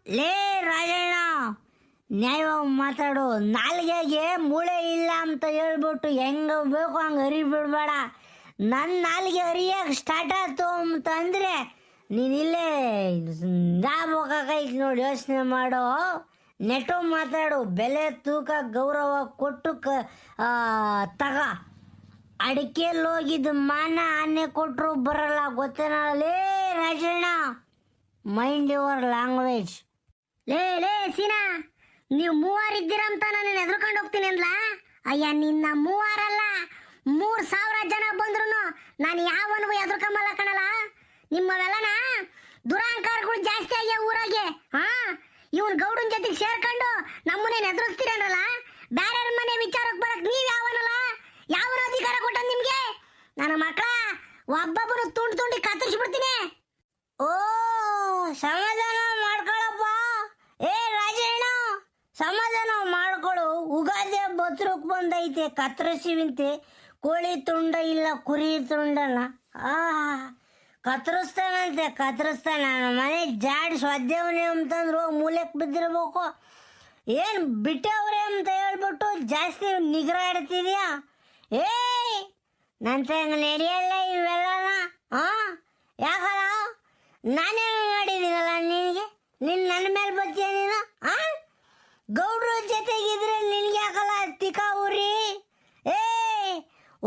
ಲೇ ರಾಜಣ್ಣ, ನ್ಯಾಯವಾಗಿ ಮಾತಾಡು. ನಾಲ್ಗೆಗೆ ಮೂಳೆ ಇಲ್ಲ ಅಂತ ಹೇಳ್ಬಿಟ್ಟು ಹೆಂಗ ಬೇಕು ಹಂಗೆ ಹರಿಬಿಡ್ಬೇಡ. ನನ್ನ ನಾಲ್ಗೆ ಹರಿಯಕ್ಕೆ ಸ್ಟಾರ್ಟ್ ಆಯ್ತು ಅಂತಂದರೆ ನೀನಿಲ್ಲೇ ದಾಬೋಕೈತಿ ನೋಡಿ. ಯೋಚನೆ ಮಾಡು, ನೆಟ್ಟು ಮಾತಾಡು. ಬೆಲೆ ತೂಕ ಗೌರವ ಕೊಟ್ಟು ತಗ. ಅಡಿಕೆಯಲ್ಲಿ ಹೋಗಿದ್ದು ಮಾನ ಆನೆ ಕೊಟ್ಟರು ಬರಲ್ಲ, ಗೊತ್ತೇನಲ್ಲೇ ರಾಜಣ್ಣ. Mind your language. ಲೇ ಸೀನಾ, ನೀವು ಮೂವರಿದ್ದೀರಂತ ನಾನು ಎದ್ರುಕೊಂಡು ಹೋಗ್ತೀನಿ ಅಂದ್ಲ. ಅಯ್ಯ ನಿನ್ನ ಮೂವರಲ್ಲ, 3,000 ಜನ ಬಂದ್ರು ನಾನು ಯಾವನಿಗೂ ಎದ್ರುಕೊಂಬಲ್ಲ ಕಣಲ್ಲ. ನಿಮ್ಮವೆಲ್ಲನ ದುರಾಂಕಾರಗಳು ಜಾಸ್ತಿ ಆಗ್ಯಾವ ಊರಾಗೆ. ಇವನ್ ಗೌಡನ್ ಜೊತೆಗೆ ಸೇರ್ಕೊಂಡು ನಮ್ಮನ್ನೇನು ಎದುರಿಸ್ತೀರಲ್ಲ. ಬೇರೆ ಮನೆ ವಿಚಾರಕ್ಕೆ ಬರಕ್ ನೀವ್ ಯಾವನಲ್ಲ, ಯಾವನ ಅಧಿಕಾರ ಕೊಟ್ಟ ನಿಮ್ಗೆ? ನನ್ನ ಮಕ್ಕಳ ಒಬ್ಬೊಬ್ಬರು ತುಂಡಿ ಕತ್ತರಿಸ್ಬಿಡ್ತೀನಿ. ಓ, ಸಮಾಧಾನ ಮಾಡ್ಕೊಳಪ್ಪ. ಏ ರಾಜಣ್ಣ, ಸಮಾಧಾನ ಮಾಡ್ಕೊಳು. ಉಗಾದಿ ಹಬ್ಬ ಹತ್ರಕ್ಕೆ ಬಂದೈತೆ. ಕತ್ತರಿಸಿವಿಂತೆ ಕೋಳಿ ತುಂಡ ಇಲ್ಲ ಕುರಿ ತುಂಡಲ್ಲ. ಕತ್ತರಿಸ್ತಾನಂತೆ, ಕತ್ತರಿಸ್ತಾನ. ನಮ್ಮ ಮನೆ ಜಾಡ್ ಸ್ವಾಧ್ಯವನೇ ಅಂತಂದ್ರು ಹೋಗಿ ಮೂಲೆಗೆ ಬಿದ್ದಿರ್ಬೇಕು. ಏನು ಬಿಟ್ಟವ್ರೆ ಅಂತ ಹೇಳ್ಬಿಟ್ಟು ಜಾಸ್ತಿ ನಿಗ್ರಹ ಇಡ್ತಿದ್ಯಾ? ನನ್ನ ತಂಗ ನಡೆಯಲ್ಲ ಇವೆಲ್ಲನ. ಯಾಕಲ್ಲ, ನಾನೇನು ಮಾಡಿದ್ದೀನಲ್ಲ ನಿನಗೆ? ನನ್ನ ಮೇಲೆ ಬರ್ತೀಯ ನೀನು? ಗೌಡ್ರ ಜೊತೆಗಿದ್ರೆ ನಿನ್ಗೆ ಯಾಕಲ್ಲ ತಿಕ್ಕ ಉರಿ?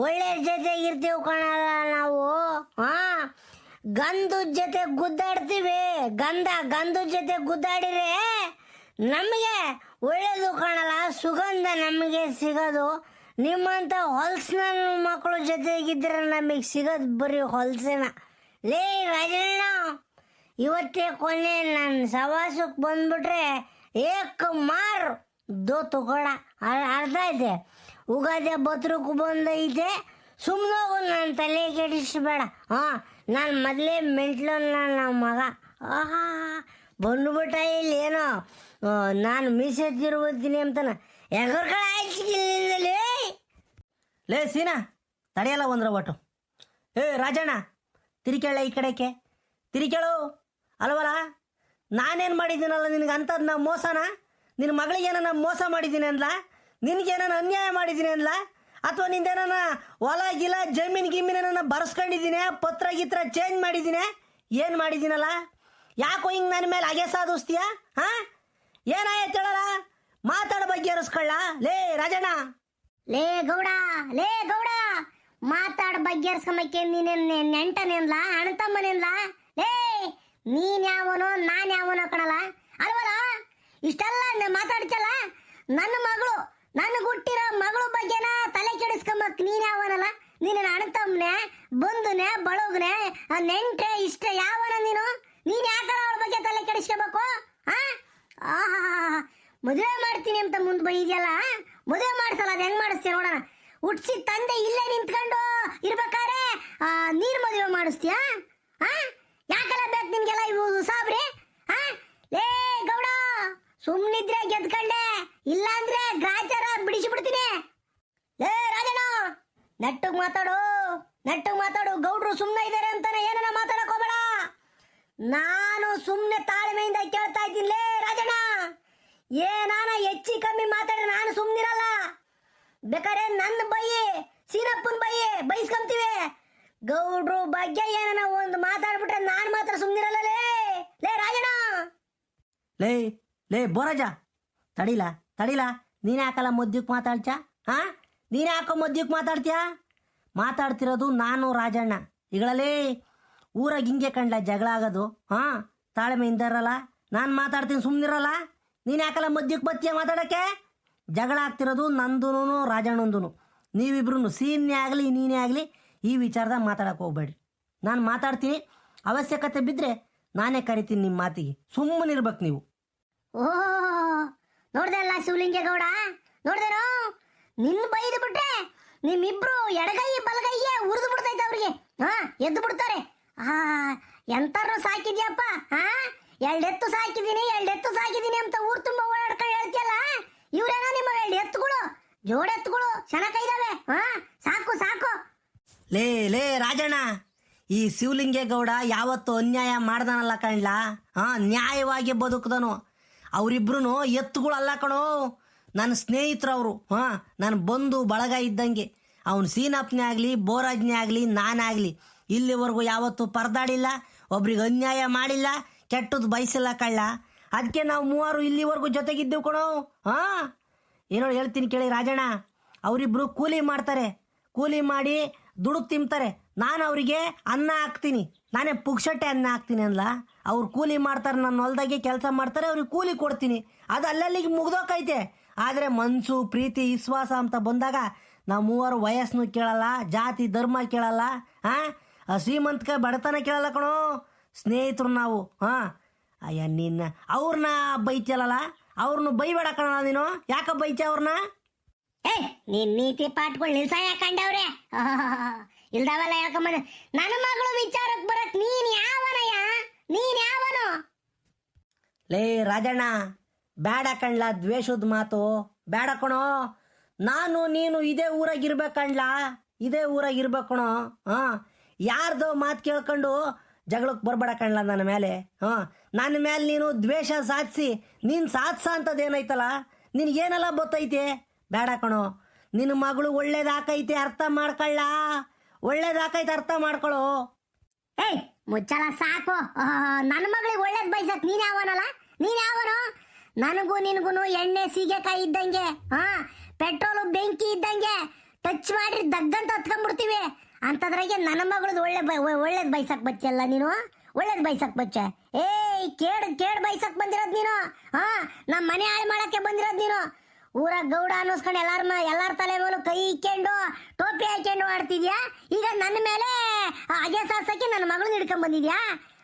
ಒಳ್ಳೆ ಜೊತೆಗಿರ್ತೀವಿ ಕಣಲ್ಲ ನಾವು. ಗಂಧದ ಜೊತೆ ಗುದ್ದಾಡ್ತೀವಿ. ಗಂಧದ ಜೊತೆ ಗುದ್ದಾಡಿದ್ರೆ ನಮಗೆ ಒಳ್ಳೇದು ಕಾಣಲ್ಲ, ಸುಗಂಧ ನಮಗೆ ಸಿಗೋದು. ನಿಮ್ಮಂಥ ಹೊಲ್ಸಿನ ಮಕ್ಕಳು ಜೊತೆಗಿದ್ರೆ ನಮಗೆ ಸಿಗೋದು ಬರೀ ಹೊಲ್ಸೇನ. ಲೇ ರಾಜಣ್ಣ, ಇವತ್ತೇ ಕೊನೆ. ನನ್ನ ಸವಾಸಕ್ಕೆ ಬಂದ್ಬಿಟ್ರೆ ಏಕ್ ಮಾರ್ ದೋ ತುಕಡ. ಅರ್ಥ ಐತೆ? ಉಗಾದಿ ಹಬ್ಬತ್ರಕ್ಕೂ ಬಂದೈತೆ. ಸುಮ್ಮನೆ ನನ್ನ ತಲೆ ಕೆಡಿಸ್ಬೇಡ. ನಾನು ಮೊದಲೇ ಮೆಂಟ್ಲು ನನ್ನ ಮಗ. ಬಂದ್ಬಿಟ್ಟ ಇಲ್ಲಿ ಏನೋ ನಾನು ಮೀಸೆ ತಿರುಗುತ್ತೀನಿ ಅಂತಾನ. ಎಗರ್ ಕಡೆ ಆಯ್ತಿಲ್ಲೇ. ಲೇ ಸೀನಾ, ತಡೆಯಲ್ಲ ಒಂದ್ರ ಒಟ್ಟು. ರಾಜಣ್ಣ, ತಿರಿಕೇಳ ಈ ಕಡೆಗೆ ತಿರಿಕೇಳು. ಅಲ್ವಲ್ಲ, ನಾನೇನು ಮಾಡಿದ್ದೀನಲ್ಲ ನಿನಗೆ ಅಂಥದ್ದು ನಾ ಮೋಸನ? ನಿನ್ನ ಮಗಳಿಗೇನ ಮೋಸ ಮಾಡಿದ್ದೀನಿ ಅಂದ್ಲ? ನಿನಗೇನ ಅನ್ಯಾಯ ಮಾಡಿದ್ದೀನಿ ಅಂದ್ಲ? ಅಥವಾ ನಿಂದೇನ ಹೊಲ ಗಿಲ ಜಮೀನು ಗಿಮೀನ ಬರ್ಸ್ಕೊಂಡಿದ್ದೀನಿ, ಪತ್ರ ಗಿತ್ರ ಚೇಂಜ್ ಮಾಡಿದ್ದೀನಿ? ಏನು ಮಾಡಿದ್ದೀನಲ್ಲ? ಯಾಕೋ ಹಿಂಗೆ ನನ್ನ ಮೇಲೆ ಅಗೆ ಸಾಧಿಸ್ತೀಯ? ಏನಾಯ್ತು ಹೇಳಲ್ಲ? ಮಾತಾಡೋ ಬಗ್ಗೆ ಹರಿಸ್ಕೊಳ್ಳ. ಲೇ ರಾಜಣ್ಣ, ಲೇ ಗೌಡ ಮಾತಾಡ ಬಗೆಹರಿಸ್ಕೊಂಬಕ್ಕೆ ನೀನೇನು ನೆಂಟನೇ ಅನ್ಲ, ಅಣ್ತಮ್ಮನೇನ್ಲ? ಲೇ ನೀನ್ ಯಾವನೋ ನಾನು ಯಾವನೋ ಕಣಲ್ಲ. ಅಲ್ವಲ್ಲ, ಇಷ್ಟೆಲ್ಲ ಮಾತಾಡ್ತಲ್ಲ. ನನ್ನ ಮಗಳು, ನನಗೆ ಹುಟ್ಟಿರೋ ಮಗಳು ಬಗ್ಗೆನ ತಲೆ ಕೆಡಿಸ್ಕೊಂಬಕ್ ನೀನ್ ಯಾವನಲ್ಲ? ನೀನು ಅಣ್ತಮ್ಮನೆ, ಬಂಧುನೆ, ಬಳಗನೆ, ನೆಂಟೆ, ಇಷ್ಟ ಯಾವನ ನೀನು? ನೀನ್ ಯಾಕಲ್ಲ ಅವಳ ಬಗ್ಗೆ ತಲೆ ಕೆಡಿಸ್ಕೋಬೇಕು? ಮದುವೆ ಮಾಡ್ತೀನಿ ಅಂತ ಮುಂದೆ ಬೈದ್ಯಲ್ಲ, ಮದುವೆ ಮಾಡಿಸಲ್ಲ. ಅದು ಹೆಂಗ್ ಮಾಡಿಸ್ತೀಯ ನೋಡೋಣ. ಹುಟ್ಸಿ ತಂದೆ ಇಲ್ಲೇ ನಿಂತ್ಕೊಂಡು ಇರ್ಬೇಕಾರೆ ನೀರ್ ಮದುವೆ ಮಾಡಿಸ್ತೀಯ? ಯಾಕಲ್ಲ ಬೇಕು ನಿಮ್ಗೆಲ್ಲ ಇವು ಸಾಬ್ರಿ? ಲೇ ಗೌಡ, ಸುಮ್ನಿದ್ರೆ ಗೆದ್ಕಂಡೆ, ಇಲ್ಲಾಂದ್ರೆ ಗ್ರಾಚಾರ ಬಿಡಿಸಿಬಿಡ್ತೀನಿ. ಲೇ ರಾಜಣ್ಣ, ನೆಟ್ಟಗ್ ಮಾತಾಡು. ಗೌಡ್ರು ಸುಮ್ಮನೆ ಇದ್ದಾರೆ ಅಂತಾನೆ ಏನನ್ನ ಮಾತಾಡಕ್ ಹೋಗ್ಬೇಡ. ನಾನು ಸುಮ್ಮನೆ ತಾಳ್ಮೆಯಿಂದ ಕೇಳ್ತಾ ಇದ್ದೀನಿ. ಲೇ ರಾಜಣ್ಣ, ಏನಾನ ಹೆಚ್ಚಿ ಕಮ್ಮಿ ಮಾತಾಡಿ ನಾನು ಸುಮ್ಮನಿರಲ್ಲ. ಬೇಕಾರೆ ನನ್ನ ಬೈಯಿ, ಸೀನಪ್ಪನ ಬೈಸ್ಕೊಂತೀವಿ. ಗೌಡ್ರು ಬಗ್ಗೆ ಏನಾನ ಒಂದು ಮಾತಾಡ್ಬಿಟ್ರೆ ನಾನು ಮಾತ್ರ ಸುಮ್ಮನಿರಲ್ಲ. ಲೇ ರಾಜಣ್ಣ. ಲೇ ಬೋರಾಜ, ತಡಿಲ. ನೀನೇ ಹಾಕಲ್ಲ ಮುದ್ದಿಗೆ ಮಾತಾಡ್ಚ? ನೀನೇ ಹಾಕೋ ಮುದ್ದಿಗೆ ಮಾತಾಡ್ತೀಯ? ಮಾತಾಡ್ತಿರೋದು ನಾನು ರಾಜಣ್ಣ. ಈಗಳಲ್ಲಿ ಊರಾಗ ಹಿಂಗೆ ಕಂಡ್ಲ ಜಗಳ ಆಗೋದು. ತಾಳ್ಮೆಯಿಂದ ಇರಲ್ಲ. ನಾನು ಮಾತಾಡ್ತೀನಿ, ಸುಮ್ಮನಿರಲ್ಲ. ನೀನು ಯಾಕಲ್ಲ ಮದ್ಯಕ್ಕೆ ಬತ್ತೀಯ ಮಾತಾಡೋಕ್ಕೆ? ಜಗಳ ಆಗ್ತಿರೋದು ನಂದೂ ರಾಜಣ್ಣಂದು. ನೀವಿಬ್ರು ಸೀನ್ನೇ ಆಗಲಿ ನೀನೇ ಆಗಲಿ ಈ ವಿಚಾರದಾಗ ಮಾತಾಡಕ್ಕೆ ಹೋಗ್ಬೇಡ್ರಿ. ನಾನು ಮಾತಾಡ್ತೀನಿ, ಅವಶ್ಯಕತೆ ಬಿದ್ದರೆ ನಾನೇ ಕರಿತೀನಿ ನಿಮ್ಮ ಮಾತಿಗೆ. ಸುಮ್ಮನಿರ್ಬೇಕು ನೀವು. ನೋಡ್ದಲ್ಲ ಶಿವಲಿಂಗೇಗೌಡ, ನೋಡ್ದೇನೋ? ನಿನ್ನ ಬೈದು ಬಿಟ್ರೆ ನಿಮ್ಮಿಬ್ರು ಎಡಗೈ ಬಲಗೈಯೇ ಉರಿದು ಬಿಡ್ತೈತೆ ಅವ್ರಿಗೆ. ಎದ್ದು ಬಿಡ್ತಾರೆ. ಎಂತಾರು ಸಾಕಿದ್ಯಪ್ಪ? ಎರಡೆತ್ತು ಸಾಕಿದ್ದೀನಿ ಅಂತ ಊರ್ ತುಂಬಾ ಓಡಾಡ್ಕೊಂಡು ಹೇಳ್ತಿಯಲ್ಲ. ಇವ್ರೇನೋ ನಿಮ್ಮ 2 ಎತ್ತುಗಳು, ಜೋಡೆತ್ತುಗಳು, ಚೆನ್ನಾಗಿದ್ದಾವೆ. ಸಾಕು. ಲೇ ರಾಜಣ್ಣ, ಈ ಶಿವಲಿಂಗೇಗೌಡ ಯಾವತ್ತು ಅನ್ಯಾಯ ಮಾಡ್ದಾನಲ್ಲ ಕಣ್ಲ, ನ್ಯಾಯವಾಗಿ ಬದುಕ್ದನು. ಅವರಿಬ್ರು ಎತ್ತುಗಳಲ್ಲ ಕಣೋ, ನನ್ನ ಸ್ನೇಹಿತರವರು, ನನ್ನ ಬಂಧು ಬಳಗ ಇದ್ದಂಗೆ. ಅವನು ಸೀನಪ್ಪನೇ ಆಗಲಿ, ಬೋರಾಜ್ನೇ ಆಗಲಿ, ನಾನಾಗಲಿ ಇಲ್ಲಿವರೆಗೂ ಯಾವತ್ತೂ ಪರದಾಡಿಲ್ಲ, ಒಬ್ರಿಗೆ ಅನ್ಯಾಯ ಮಾಡಿಲ್ಲ, ಕೆಟ್ಟದ್ದು ಬಯಸಿಲ್ಲ ಕಳ್ಳ. ಅದಕ್ಕೆ ನಾವು ಮೂವರು ಇಲ್ಲಿವರೆಗೂ ಜೊತೆಗಿದ್ದೆವು ಕಣೋ. ಏನೋ ಹೇಳ್ತೀನಿ ಕೇಳಿ ರಾಜಣ್ಣ, ಅವರಿಬ್ರು ಕೂಲಿ ಮಾಡ್ತಾರೆ, ಕೂಲಿ ಮಾಡಿ ದುಡುಕ್ ತಿಂತಾರೆ. ನಾನು ಅವರಿಗೆ ಅನ್ನ ಹಾಕ್ತೀನಿ, ನಾನೇ ಪುಕ್ಷಟ್ಟೆ ಅನ್ನ ಹಾಕ್ತೀನಿ ಅಲ್ಲ. ಅವ್ರು ಕೂಲಿ ಮಾಡ್ತಾರೆ, ನನ್ನ ಹೊಲ್ದಾಗೆ ಕೆಲಸ ಮಾಡ್ತಾರೆ, ಅವ್ರಿಗೆ ಕೂಲಿ ಕೊಡ್ತೀನಿ. ಅದು ಅಲ್ಲಲ್ಲಿಗೆ ಮುಗ್ದೋಕೈತೆ. ಆದರೆ ಮನಸ್ಸು, ಪ್ರೀತಿ, ವಿಶ್ವಾಸ ಅಂತ ಬಂದಾಗ ನಾವು ಮೂವರು ವಯಸ್ಸನ್ನು ಕೇಳಲ್ಲ, ಜಾತಿ ಧರ್ಮ ಕೇಳಲ್ಲ, ಶ್ರೀಮಂತಕ ಬಡತನ ಕೇಳಲ್ಲ ಕಣೋ. ಸ್ನೇಹಿತರು ನಾವು. ಅಯ್ಯ ನಿನ್ನ ಅವ್ರನ್ನ ಬೈತಿಯಲ್ಲ, ಅವ್ರನ್ನ ಬೈಬೇಡ ಕಣ ನೀನು. ಯಾಕ ಬೈತ ಅವ್ರನ್ನ? ಏ ನೀನ್ ನೀತಿ ಪಾಠಗಳು ನಿಲ್ಸ ಯಾಕಂಡವ್ರೆ ಇಲ್ದಾವಲ್ಲ ಹೇಳ್ಕೊಂಬಂದ. ನನ್ನ ಮಗಳು ವಿಚಾರಕ್ಕೆ ಬರಕ್ ನೀನ್ ಯಾವನಯ್ಯ? ನೀನ್ ಯಾವನು? ಲೇ ರಾಜಣ್ಣ, ಬೇಡ ಕಣ್ಲ ದ್ವೇಷದ ಮಾತು, ಬೇಡ ಕಣೋ. ನಾನು ನೀನು ಇದೇ ಊರಾಗಿರ್ಬೇಕಣ್ಲ, ಇದೇ ಊರಾಗಿರ್ಬೇಕಣೋ. ಯಾರ್ದೋ ಮಾತು ಕೇಳ್ಕೊಂಡು ಜಗಳಕ್ಕೆ ಬರ್ಬೇಡ ಕಣ್ಲ ನನ್ನ ಮೇಲೆ. ನನ್ನ ಮೇಲೆ ನೀನು ದ್ವೇಷ ಸಾಧಿಸಿ ನೀನು ಸಾಧಿಸ ಅಂತದೇನೈತಲ್ಲ, ನಿನಗೇನೆಲ್ಲ ಗೊತ್ತೈತೆ? ಬೇಡ ಕಣೋ. ನಿನ್ನ ಮಗಳು ಒಳ್ಳೇದಾಕೈತೆ, ಅರ್ಥ ಮಾಡ್ಕೊಳ್ಳ, ಒಳ್ಳೇದಾಕೈತೆ, ಅರ್ಥ ಮಾಡ್ಕೊಳ್ಳೋ. ಏಯ್ ಮುಚ್ಚಲ ಸಾಕು. ನನ್ನ ಮಗಳಿಗೆ ಒಳ್ಳೇದ್ ಬಯಸಕ್ ನೀನ್ ಯಾವನಲ್ಲ? ನೀನ್ ಯಾವನು? ನನಗೂ ನಿನಗೂ ಎಣ್ಣೆ ಸೀಗೆಕಾಯಿ ಇದ್ದಂಗೆ, ಪೆಟ್ರೋಲು ಬೆಂಕಿ ಇದ್ದಂಗೆ. ಟಚ್ ಮಾಡಿ ದಗ್ಗಂತ ಹತ್ಕೊಂಡ್ಬಿಡ್ತೀವಿ. ಅಂತದ್ರಾಗೆ ನನ್ನ ಮಗಳದ್ದು ಒಳ್ಳೇದ್ ಬಯಸಕ್ ಬಚ್ಚಲ್ಲ ನೀನು, ಒಳ್ಳೇದ್ ಬಯಸಕ್ ಬಚ್ಚೆ. ಏಯ್ ಕೇಡ್ ಬಯಸಕ್ ಬಂದಿರೋದ್ ನೀನು. ನಮ್ಮ ಮನೆ ಹಾಳು ಮಾಡಕ್ಕೆ ಬಂದಿರೋದ್ ನೀನು. ಊರಾಗ ಗೌಡ ಅನ್ನಿಸ್ಕೊಂಡು ಎಲ್ಲಾರ ತಲೆ ಮೇಲೂ ಕೈ ಇಕ್ಕೊಂಡು ಟೋಪಿ ಹಾಕೊಂಡು ಆಡ್ತಿದ್ಯಾ. ಈಗ ನನ್ನ ಮೇಲೆ ಅಗೆ ಸಾರ್ಸಕ್ಕೆ ನನ್ನ ಮಗಳನ್ನ ಹಿಡ್ಕೊಂಡ್ ಬಂದಿದ್ಯಾ?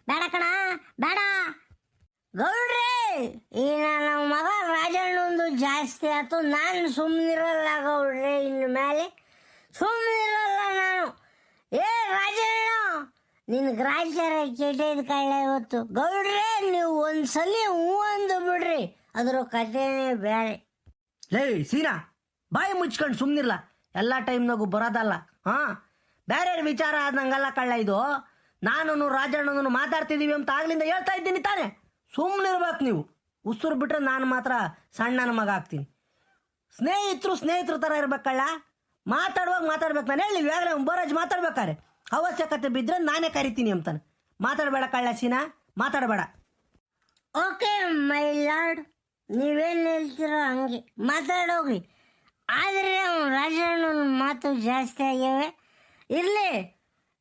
ಬೇಡ ಕಣ, ಬೇಡ. ಗೌಡ್ರೆ, ಈ ನನ್ನ ಮಗ ರಾಜಣ್ಣಂದು ಜಾಸ್ತಿ ಆಯ್ತು. ನಾನು ಸುಮ್ಮನಿರಲ್ಲ ಗೌಡ್ರೆ, ಇನ್ನು ಮೇಲೆ ಸುಮ್ಮನಿರಲ್ಲ ನಾನು. ಏ ರಾಜಣ್ಣ, ನಿನ್ ಗ್ರಾಚಾರ ಕೆಟ್ಟದ ಕಳ್ಳ ಇವತ್ತು. ಗೌಡ್ರೆ, ನೀವು ಒಂದ್ಸಲ ಹೂ ಅಂದು ಬಿಡ್ರಿ, ಅದ್ರ ಕಥೆನೇ ಬೇರೆ. ಲೇ ಸೀನಾ, ಬಾಯಿ ಮುಚ್ಕೊಂಡು ಸುಮ್ಮನಿರ್ಲ. ಎಲ್ಲ ಟೈಮ್ನಾಗೂ ಬರೋದಲ್ಲ. ಬೇರೆ ವಿಚಾರ ಆದಂಗಲ್ಲ ಕಳ್ಳ ಇದು. ನಾನು ರಾಜಣ್ಣನೂ ಮಾತಾಡ್ತಿದ್ದೀವಿ ಅಂತ ಆಗ್ಲಿಂದ ಹೇಳ್ತಾ ಇದ್ದೀನಿ ತಾನೆ. ಸುಮ್ಮನಿರ್ಬೇಕು ನೀವು. ಉಸುರು ಬಿಟ್ರೆ ನಾನು ಮಾತ್ರ ಸಣ್ಣನ ಮಗ ಆಗ್ತೀನಿ. ಸ್ನೇಹಿತರು ಥರ ಇರ್ಬೇಕಲ್ಲ. ಮಾತಾಡುವಾಗ ಮಾತಾಡ್ಬೇಕು. ನಾನು ಹೇಳಿ ಇವಾಗಲೇ ಬೋರಾಜ್ ಮಾತಾಡ್ಬೇಕಾರೆ ಅವಶ್ಯಕತೆ ಬಿದ್ದರೆ ನಾನೇ ಕರಿತೀನಿ ಅಂತಾನೆ. ಮಾತಾಡಬೇಡ ಕಳ್ಳ ಸೀನಾ, ಮಾತಾಡಬೇಡ. ಓಕೆ ಮೈ ಲಾರ್ಡ್, ನೀವೇನು ಹೇಳ್ತೀರೋ ಹಂಗೆ ಮಾತಾಡೋಗ್ರಿ. ಆದರೆ ರಾಜಣ್ಣನ ಮಾತು ಜಾಸ್ತಿ ಆಗ್ಯಾವೆ. ಇರಲಿ,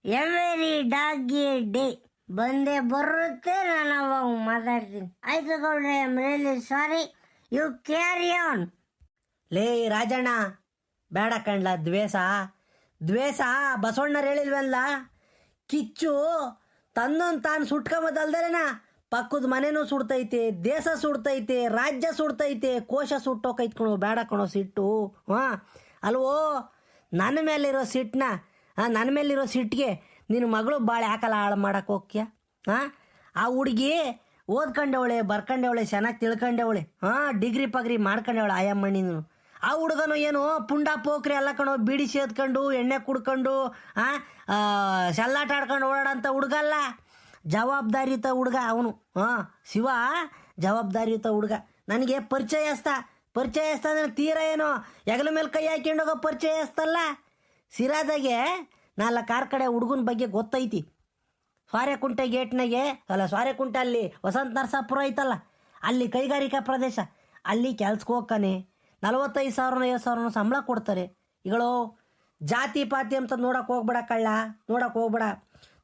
ಎವ್ರಿ ಡಾಗ್ ಎ ಡೇ ಬಂದೇ ಬರುತ್ತೆ. ನಾನು ಅವಾಗ ಮಾತಾಡ್ತೀನಿ. ಆಯ್ತು ಗೌಡ್ರೆ, I am really sorry, you carry on. ಲೇ ರಾಜಣ್ಣ, ಬೇಡ ಕಣ್ಲ ದ್ವೇಷ. ಬಸವಣ್ಣರು ಹೇಳಿಲ್ವಲ್ಲ, ಕಿಚ್ಚು ತನ್ನೊಂದು ತಾನು ಸುಟ್ಕೊಂಬದಲ್ದೇನ ಪಕ್ಕದ ಮನೆನೂ ಸುಡ್ತೈತೆ, ದೇಶ ಸುಡ್ತೈತೆ, ರಾಜ್ಯ ಸುಡ್ತೈತೆ, ಕೋಶ ಸುಟ್ಟೋಕೈತ್ ಕಣೋ. ಬೇಡ ಕಣೋ ಸಿಟ್ಟು. ಅಲ್ವೋ, ನನ್ನ ಮೇಲಿರೋ ಸಿಟ್ಟಿಗೆ ನಿನ್ನ ಮಗಳು ಭಾಳ ಯಾಕಲ್ಲ ಹಾಳು ಮಾಡಕ್ಕೆ ಹೋಗ್ಯ? ಆ ಹುಡುಗಿ ಓದ್ಕೊಂಡವಳೆ, ಬರ್ಕೊಂಡವಳೆ, ಚೆನ್ನಾಗಿ ತಿಳ್ಕೊಂಡವಳೆ, ಡಿಗ್ರಿ ಪಗ್ರಿ ಮಾಡ್ಕೊಂಡವಳೆ ಆಯಮ್ಮಣ್ಣಿನು. ಆ ಹುಡುಗನು ಏನು ಪುಂಡ ಪೋಖ್ರಿ ಎಲ್ಲ ಕಣೋ, ಬೀಡಿ ಸೇದ್ಕೊಂಡು ಎಣ್ಣೆ ಕುಡ್ಕೊಂಡು ಶಲ್ಲಾಟ ಆಡ್ಕೊಂಡು ಓಡಾಡೋಂಥ ಹುಡುಗಲ್ಲ, ಜವಾಬ್ದಾರಿಯುತ ಹುಡುಗ ಅವನು. ಶಿವ ಜವಾಬ್ದಾರಿಯುತ ಹುಡುಗ. ನನಗೆ ಪರಿಚಯಸ್ತ ಅಂದ್ರೆ ತೀರ ಏನೋ ಹೆಗಲ ಮೇಲೆ ಕೈ ಹಾಕ್ಕೊಂಡೋಗೋ ಪರಿಚಯಸ್ತಲ್ಲ. ಸಿರಾದಾಗೆ 4 ಕಡೆ ಹುಡುಗನ ಬಗ್ಗೆ ಗೊತ್ತೈತಿ. ಸ್ವಾರೆಕುಂಟೆ ಗೇಟ್ನಾಗೆ ಸ್ವಾರೆಕುಂಟೆ ಅಲ್ಲಿ ವಸಂತ ನರಸಾಪುರ ಐತಲ್ಲ, ಅಲ್ಲಿ ಕೈಗಾರಿಕಾ ಪ್ರದೇಶ, ಅಲ್ಲಿ ಕೆಲ್ಸಕ್ಕೆ ಹೋಗ್ತಾನೆ. 45,000 50,000 ಸಂಬಳ ಕೊಡ್ತಾರೆ. ಈಗಳು ಜಾತಿ ಪಾತಿ ಅಂತ ನೋಡಕ್ಕೆ ಹೋಗ್ಬೇಡ ಕಳ್ಳ, ನೋಡಕ್ಕೆ ಹೋಗ್ಬೇಡ.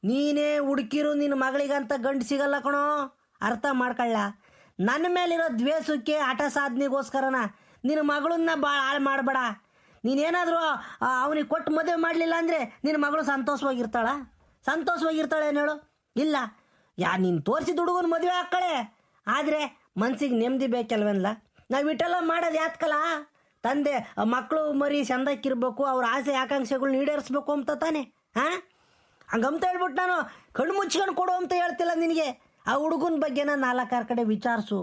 ನೀನೇ ಹುಡುಕಿರು ನಿನ್ನ ಮಗಳಿಗಂತ ಗಂಡು ಸಿಗಲ್ಲ ಕಣೋ, ಅರ್ಥ ಮಾಡ್ಕೊಳ್ಳ. ನನ್ನ ಮೇಲಿರೋ ದ್ವೇಷಕ್ಕೆ ಹಠ ಸಾಧನೆಗೋಸ್ಕರನ ನಿನ್ನ ಮಗಳನ್ನ ಭಾಳ ಹಾಳು ಮಾಡಬೇಡ. ನೀನೇನಾದರೂ ಅವನಿಗೆ ಕೊಟ್ಟು ಮದುವೆ ಮಾಡಲಿಲ್ಲ ಅಂದರೆ ನಿನ್ನ ಮಗಳು ಸಂತೋಷವಾಗಿರ್ತಾಳೆ ಏನು ಹೇಳು? ಇಲ್ಲ, ನೀನು ತೋರಿಸಿದ ಹುಡುಗನ ಮದುವೆ ಹಾಕ್ಕಳೆ. ಆದರೆ ಮನ್ಸಿಗೆ ನೆಮ್ಮದಿ ಬೇಕಲ್ವಲ್ಲ. ನಾವು ಇಟ್ಟೆಲ್ಲ ಮಾಡೋದು ಯಾತ್ಕಲ್ಲ, ತಂದೆ ಮಕ್ಕಳು ಮರಿ ಚಂದಕ್ಕಿರ್ಬೇಕು, ಅವ್ರ ಆಸೆ ಆಕಾಂಕ್ಷೆಗಳ್ನ ಈಡೇರಿಸ್ಬೇಕು ಅಂತ ತಾನೆ. ಹಂಗಂತ ಹೇಳ್ಬಿಟ್ಟು ನಾನು ಕಣ್ಣು ಮುಚ್ಕೊಂಡು ಕೊಡು ಅಂತ ಹೇಳ್ತಿಲ್ಲ ನಿನಗೆ. ಆ ಹುಡುಗನ ಬಗ್ಗೆನ 4 ಕಡೆ ವಿಚಾರಿಸು.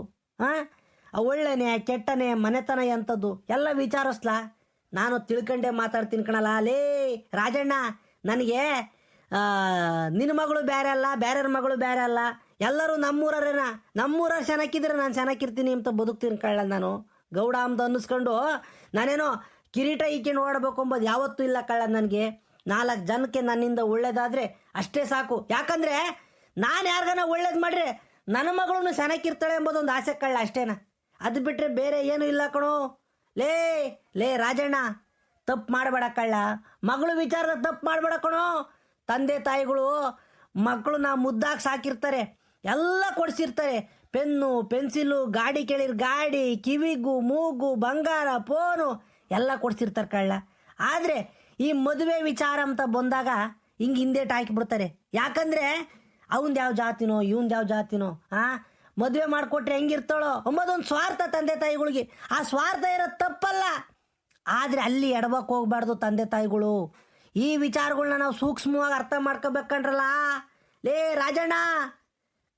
ಒಳ್ಳೆನೆ ಕೆಟ್ಟನೆ ಮನೆತನ ಎಂಥದ್ದು ಎಲ್ಲ ವಿಚಾರಿಸ್ಲಾ. ನಾನು ತಿಳ್ಕೊಂಡೆ ಮಾತಾಡ್ತೀನಿ ಕಣಲ್ಲ. ಲೇ ರಾಜಣ್ಣ, ನನಗೆ ನಿನ್ನ ಮಗಳು ಬೇರೆ ಅಲ್ಲ, ಬೇರೆಯವ್ರ ಮಗಳು ಬೇರೆ ಅಲ್ಲ, ಎಲ್ಲರೂ ನಮ್ಮೂರರೇನ, ನಮ್ಮೂರವ್ರು ಚೆನ್ನಾಗಿದ್ರೆ ನಾನು ಚೆನ್ನಾಗಿರ್ತೀನಿ ಅಂತ ಬದುಕ್ತೀನಿ ಕಳ್ಳ ನಾನು. ಗೌಡ ಅಂತ ಅನ್ನಿಸ್ಕೊಂಡು ನಾನೇನೋ ಕಿರೀಟ ಈಕೊಂಡು ಓಡಬೇಕು ಅಂಬೋದು ಯಾವತ್ತೂ ಇಲ್ಲ ಕಳ್ಳ ನನಗೆ. 4 ಜನಕ್ಕೆ ನನ್ನಿಂದ ಒಳ್ಳೇದಾದರೆ ಅಷ್ಟೇ ಸಾಕು. ಯಾಕಂದರೆ ನಾನು ಯಾರಿಗಾನ ಒಳ್ಳೇದು ಮಾಡ್ರೆ ನನ್ನ ಮಗಳು ಚೆನ್ನಾಗಿರ್ತಾಳೆ ಎಂಬುದೊಂದು ಆಸೆ ಕಳ್ಳ ಅಷ್ಟೇನ. ಅದು ಬಿಟ್ಟರೆ ಬೇರೆ ಏನೂ ಇಲ್ಲ ಕಣೋ. ಲೇ ಲೇ ರಾಜಣ್ಣ, ತಪ್ಪು ಮಾಡಬೇಡ ಕಳ್ಳ, ಮಗಳು ವಿಚಾರದ ತಪ್ಪು ಮಾಡಬೇಡ ಕಣೋ. ತಂದೆ ತಾಯಿಗಳು ಮಕ್ಕಳನ್ನ ಮುದ್ದಾಗಿ ಸಾಕಿರ್ತಾರೆ, ಎಲ್ಲ ಕೊಡಿಸಿರ್ತಾರೆ. ಪೆನ್ನು, ಪೆನ್ಸಿಲು, ಗಾಡಿ ಕೇಳಿರ್ ಗಾಡಿ, ಕಿವಿಗೂ ಮೂಗು, ಬಂಗಾರ, ಫೋನು ಎಲ್ಲ ಕೊಡಿಸಿರ್ತಾರೆ ಕಳ್ಳ. ಆದರೆ ಈ ಮದುವೆ ವಿಚಾರ ಅಂತ ಬಂದಾಗ ಹಿಂದೇಟು ಹಾಕಿಬಿಡ್ತಾರೆ. ಯಾಕಂದರೆ ಅವಂದು ಯಾವ ಜಾತಿನೋ ಇವಂದು ಯಾವ ಜಾತಿನೋ ಮದುವೆ ಮಾಡಿಕೊಟ್ರೆ ಹೆಂಗಿರ್ತಾಳೋ ಅಂಬೋದೊಂದು ಸ್ವಾರ್ಥ ತಂದೆ ತಾಯಿಗಳಿಗೆ. ಆ ಸ್ವಾರ್ಥ ಇರೋದು ತಪ್ಪಲ್ಲ, ಆದರೆ ಅಲ್ಲಿ ಎಡವಕ್ಕೆ ಹೋಗ್ಬಾರ್ದು ತಂದೆ ತಾಯಿಗಳು. ಈ ವಿಚಾರಗಳನ್ನ ನಾವು ಸೂಕ್ಷ್ಮವಾಗಿ ಅರ್ಥ ಮಾಡ್ಕೋಬೇಕಂಡ್ರಲ್ಲ. ಲೇ ರಾಜಣ್ಣ,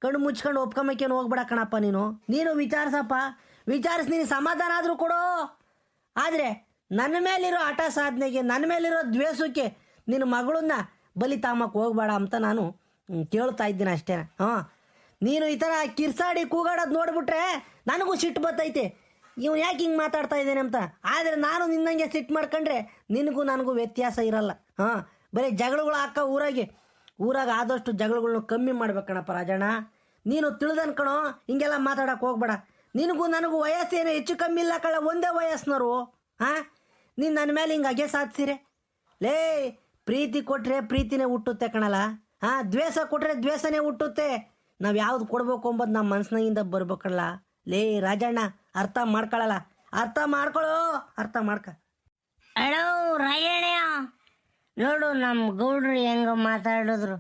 ಕಣ್ಣು ಮುಚ್ಕೊಂಡು ಒಪ್ಕೊಂಬೇಕೇನು ಹೋಗ್ಬೇಡ ಕಣಪ್ಪ ನೀನು ವಿಚಾರಿಸಪ್ಪ, ವಿಚಾರಿಸಿ ನೀನು ಸಮಾಧಾನ ಆದರೂ ಕೊಡು. ಆದರೆ ನನ್ನ ಮೇಲಿರೋ ಹಠ ಸಾಧನೆಗೆ, ನನ್ನ ಮೇಲಿರೋ ದ್ವೇಷಕ್ಕೆ ನಿನ್ನ ಮಗಳನ್ನ ಬಲಿ ತಾಮಕ್ಕೆ ಹೋಗ್ಬೇಡ ಅಂತ ನಾನು ಕೇಳ್ತಾ ಇದ್ದೀನಿ ಅಷ್ಟೇ. ನೀನು ಈ ಥರ ಕಿರ್ಸಾಡಿ ಕೂಗಾಡೋದು ನೋಡ್ಬಿಟ್ರೆ ನನಗೂ ಸಿಟ್ಟು ಬರ್ತೈತೆ, ಇವ್ನು ಯಾಕೆ ಹಿಂಗೆ ಮಾತಾಡ್ತಾ ಇದ್ದೇನೆ ಅಂತ. ಆದರೆ ನಾನು ನಿನ್ನಂಗೆ ಸಿಟ್ಟು ಮಾಡ್ಕೊಂಡ್ರೆ ನಿನಗೂ ನನಗೂ ವ್ಯತ್ಯಾಸ ಇರಲ್ಲ. ಬರೀ ಜಗಳಗಳು ಹಾಕ ಊರಾಗ ಆದಷ್ಟು ಜಗಳಗಳ್ನ ಕಮ್ಮಿ ಮಾಡ್ಬೇಕಣಪ್ಪ ರಾಜಣ್ಣ. ನೀನು ತಿಳಿದನ್ಕಣೋ, ಹಿಂಗೆಲ್ಲ ಮಾತಾಡೋಕೆ ಹೋಗ್ಬೇಡ. ನಿನಗೂ ನನಗೂ ವಯಸ್ಸೇನು ಹೆಚ್ಚು ಕಮ್ಮಿ ಇಲ್ಲ ಕಳ್ಳ, ಒಂದೇ ವಯಸ್ಸಿನವರು. ನೀನು ನನ್ನ ಮೇಲೆ ಹಿಂಗೆ ಅಗೆ ಸಾಧಿಸಿರೆ. ಲೇ, ಪ್ರೀತಿ ಕೊಟ್ಟರೆ ಪ್ರೀತಿನೇ ಹುಟ್ಟುತ್ತೆ ಕಣಲ್ಲ, ದ್ವೇಷ ಕೊಟ್ಟರೆ ದ್ವೇಷನೇ ಹುಟ್ಟುತ್ತೆ. ನಾವು ಯಾವ್ದು ಕೊಡ್ಬೇಕು ಅಂಬೋದು ನಮ್ಮ ಮನಸ್ಸಿನಾಗಿಂದ ಬರ್ಬೇಕಲ್ಲ. ಲೇ ರಾಜಣ್ಣ, ಅರ್ಥ ಮಾಡ್ಕೊಳ್ಳಲ್ಲ, ಅರ್ಥ ಮಾಡ್ಕ. ಅಳೋ ರಾಜಣ್ಣ, ನೋಡು ನಮ್ಮ ಗೌಡ್ರು ಹೆಂಗ ಮಾತಾಡಿದ್ರು,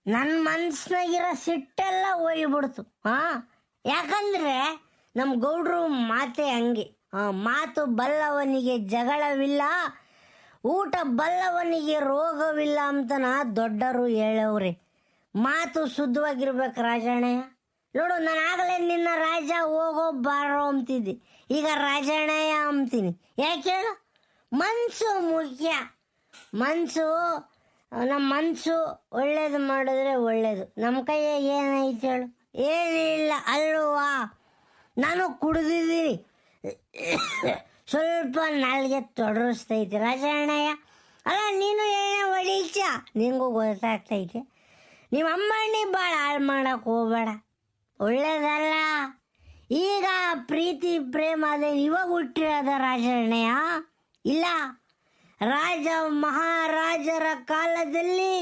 ನನ್ನ ಮನ್ಸಿನಾಗಿರೋ ಸಿಟ್ಟೆಲ್ಲ ಹೋಗ್ಬಿಡ್ತು. ಯಾಕಂದ್ರೆ ನಮ್ಮ ಗೌಡ್ರು ಮಾತೆ ಹಂಗೆ, ಮಾತು ಬಲ್ಲವನಿಗೆ ಜಗಳವಿಲ್ಲ, ಊಟ ಬಲ್ಲವನಿಗೆ ರೋಗವಿಲ್ಲ ಅಂತನ ದೊಡ್ಡರು ಹೇಳವ್ರೆ. ಮಾತು ಶುದ್ಧವಾಗಿರ್ಬೇಕು ರಾಜಣ್ಣಯ್ಯ. ನೋಡು, ನಾನು ಆಗಲೇ ನಿನ್ನ ರಾಜ ಹೋಗೋ ಬಾರೋ ಅಂತಿದ್ದೆ, ಈಗ ರಾಜಣ್ಣಯ್ಯ ಅಂತೀನಿ. ಯಾಕೆ ಹೇಳು? ಮನಸ್ಸು ಮುಖ್ಯ. ನಮ್ಮ ಮನಸ್ಸು ಒಳ್ಳೇದು ಮಾಡಿದ್ರೆ ಒಳ್ಳೇದು. ನಮ್ಮ ಕೈಯಾಗ ಏನೈತೆ ಹೇಳು? ಏನಿಲ್ಲ ಅಲ್ವಾ? ನಾನು ಕುಡಿದಿದ್ದೀನಿ, ಸ್ವಲ್ಪ ನಾಲ್ಗೆ ತೊಡರಿಸ್ತೈತೆ ರಾಜಣ್ಣಯ್ಯ. ಅಲ್ಲ, ನೀನು ಏನೋ ಹೊಡಿಚ, ನಿನಗೂ ಗೊತ್ತಾಗ್ತೈತೆ. ನಿಮ್ಮ ಅಮ್ಮಣ್ಣಿ ಭಾಳ ಹಾಳು ಮಾಡೋಕೆ ಹೋಗಬೇಡ, ಒಳ್ಳೇದಲ್ಲ. ಈಗ ಪ್ರೀತಿ ಪ್ರೇಮ ಅದೇ ಇವಾಗ ಹುಟ್ಟಿರೋದ ರಾಜಣ್ಣಯ್ಯ? ಇಲ್ಲ, ರಾಜ ಮಹಾರಾಜರ ಕಾಲದಲ್ಲಿ,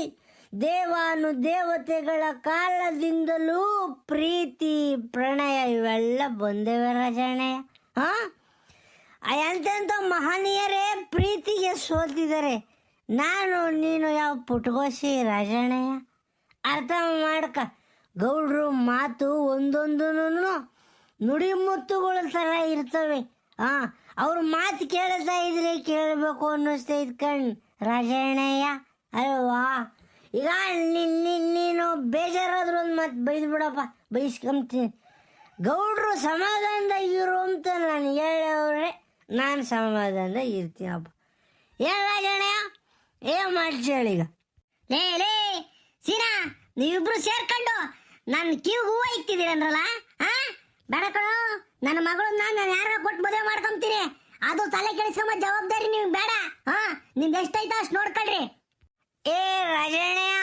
ದೇವಾನು ದೇವತೆಗಳ ಕಾಲದಿಂದಲೂ ಪ್ರೀತಿ ಪ್ರಣಯ ಇವೆಲ್ಲ ಬಂದೇವೆ ರಾಜಣ್ಣಯ್ಯ. ಎಂತೆಂಥ ಮಹನೀಯರೇ ಪ್ರೀತಿಗೆ ಸೋತಿದ್ದಾರೆ. ನಾನು ನೀನು ಯಾವ ಪುಟ್ಗೋಸಿ ರಾಜಣ್ಣಯ್ಯ? ಅರ್ಥ ಮಾಡ್ಕ. ಗೌಡ್ರು ಮಾತು ಒಂದೊಂದು ನುಡಿ ಮುತ್ತುಗಳ ಥರ ಇರ್ತವೆ. ಅವ್ರ ಮಾತು ಕೇಳ್ತಾ ಇದ್ರೆ ಕೇಳಬೇಕು ಅನ್ನಿಸ್ತೈತೆ ಕಣ್ ರಾಜಣ್ಣಯ್ಯ, ಅಲ್ವಾ? ಈಗ ನೀನು ಬೇಜಾರಾದ್ರೂ ಒಂದು ಮಾತು ಬೈದು ಬಿಡಪ್ಪ, ಬೈಸ್ಕೊಂತೀನಿ. ಗೌಡ್ರು ಸಮಾಧಾನದಾಗ ಇರು ಅಂತ ನಾನು ಹೇಳವ್ರೆ, ನಾನು ಸಮಾಧಾನದಾಗ ಇರ್ತೀನಪ್ಪ. ಏನು ರಾಜಣ್ಣಯ್ಯ, ಏನು ಮಾಡ್ತೀಳಿ ಈಗ? ಲೇ ಸೀನಾ, ನೀವಿಬ್ರು ಸೇರ್ಕೊಂಡು ನನ್ನ ಕಿವಿಗೆ ಹೂವು ಇಕ್ತಿದ್ದೀರನ್ರಲ್ಲ. ಬೇಡ ಕಣೋ, ನನ್ನ ಮಗಳನ್ನ ನಾನು ಯಾರ ಕೊಟ್ಟು ಮದುವೆ ಮಾಡ್ಕೊಂತೀನಿ. ಅದು ತಲೆ ಕೆಡಿಸ್ಕೊಂಬ ಜವಾಬ್ದಾರಿ ನೀವು ಬೇಡ. ನಿಮ್ದು ಎಷ್ಟೈತೆ ಅಷ್ಟು ನೋಡ್ಕೊಳ್ರಿ. ಏ ರಾಜಣ್ಣಯ್ಯ,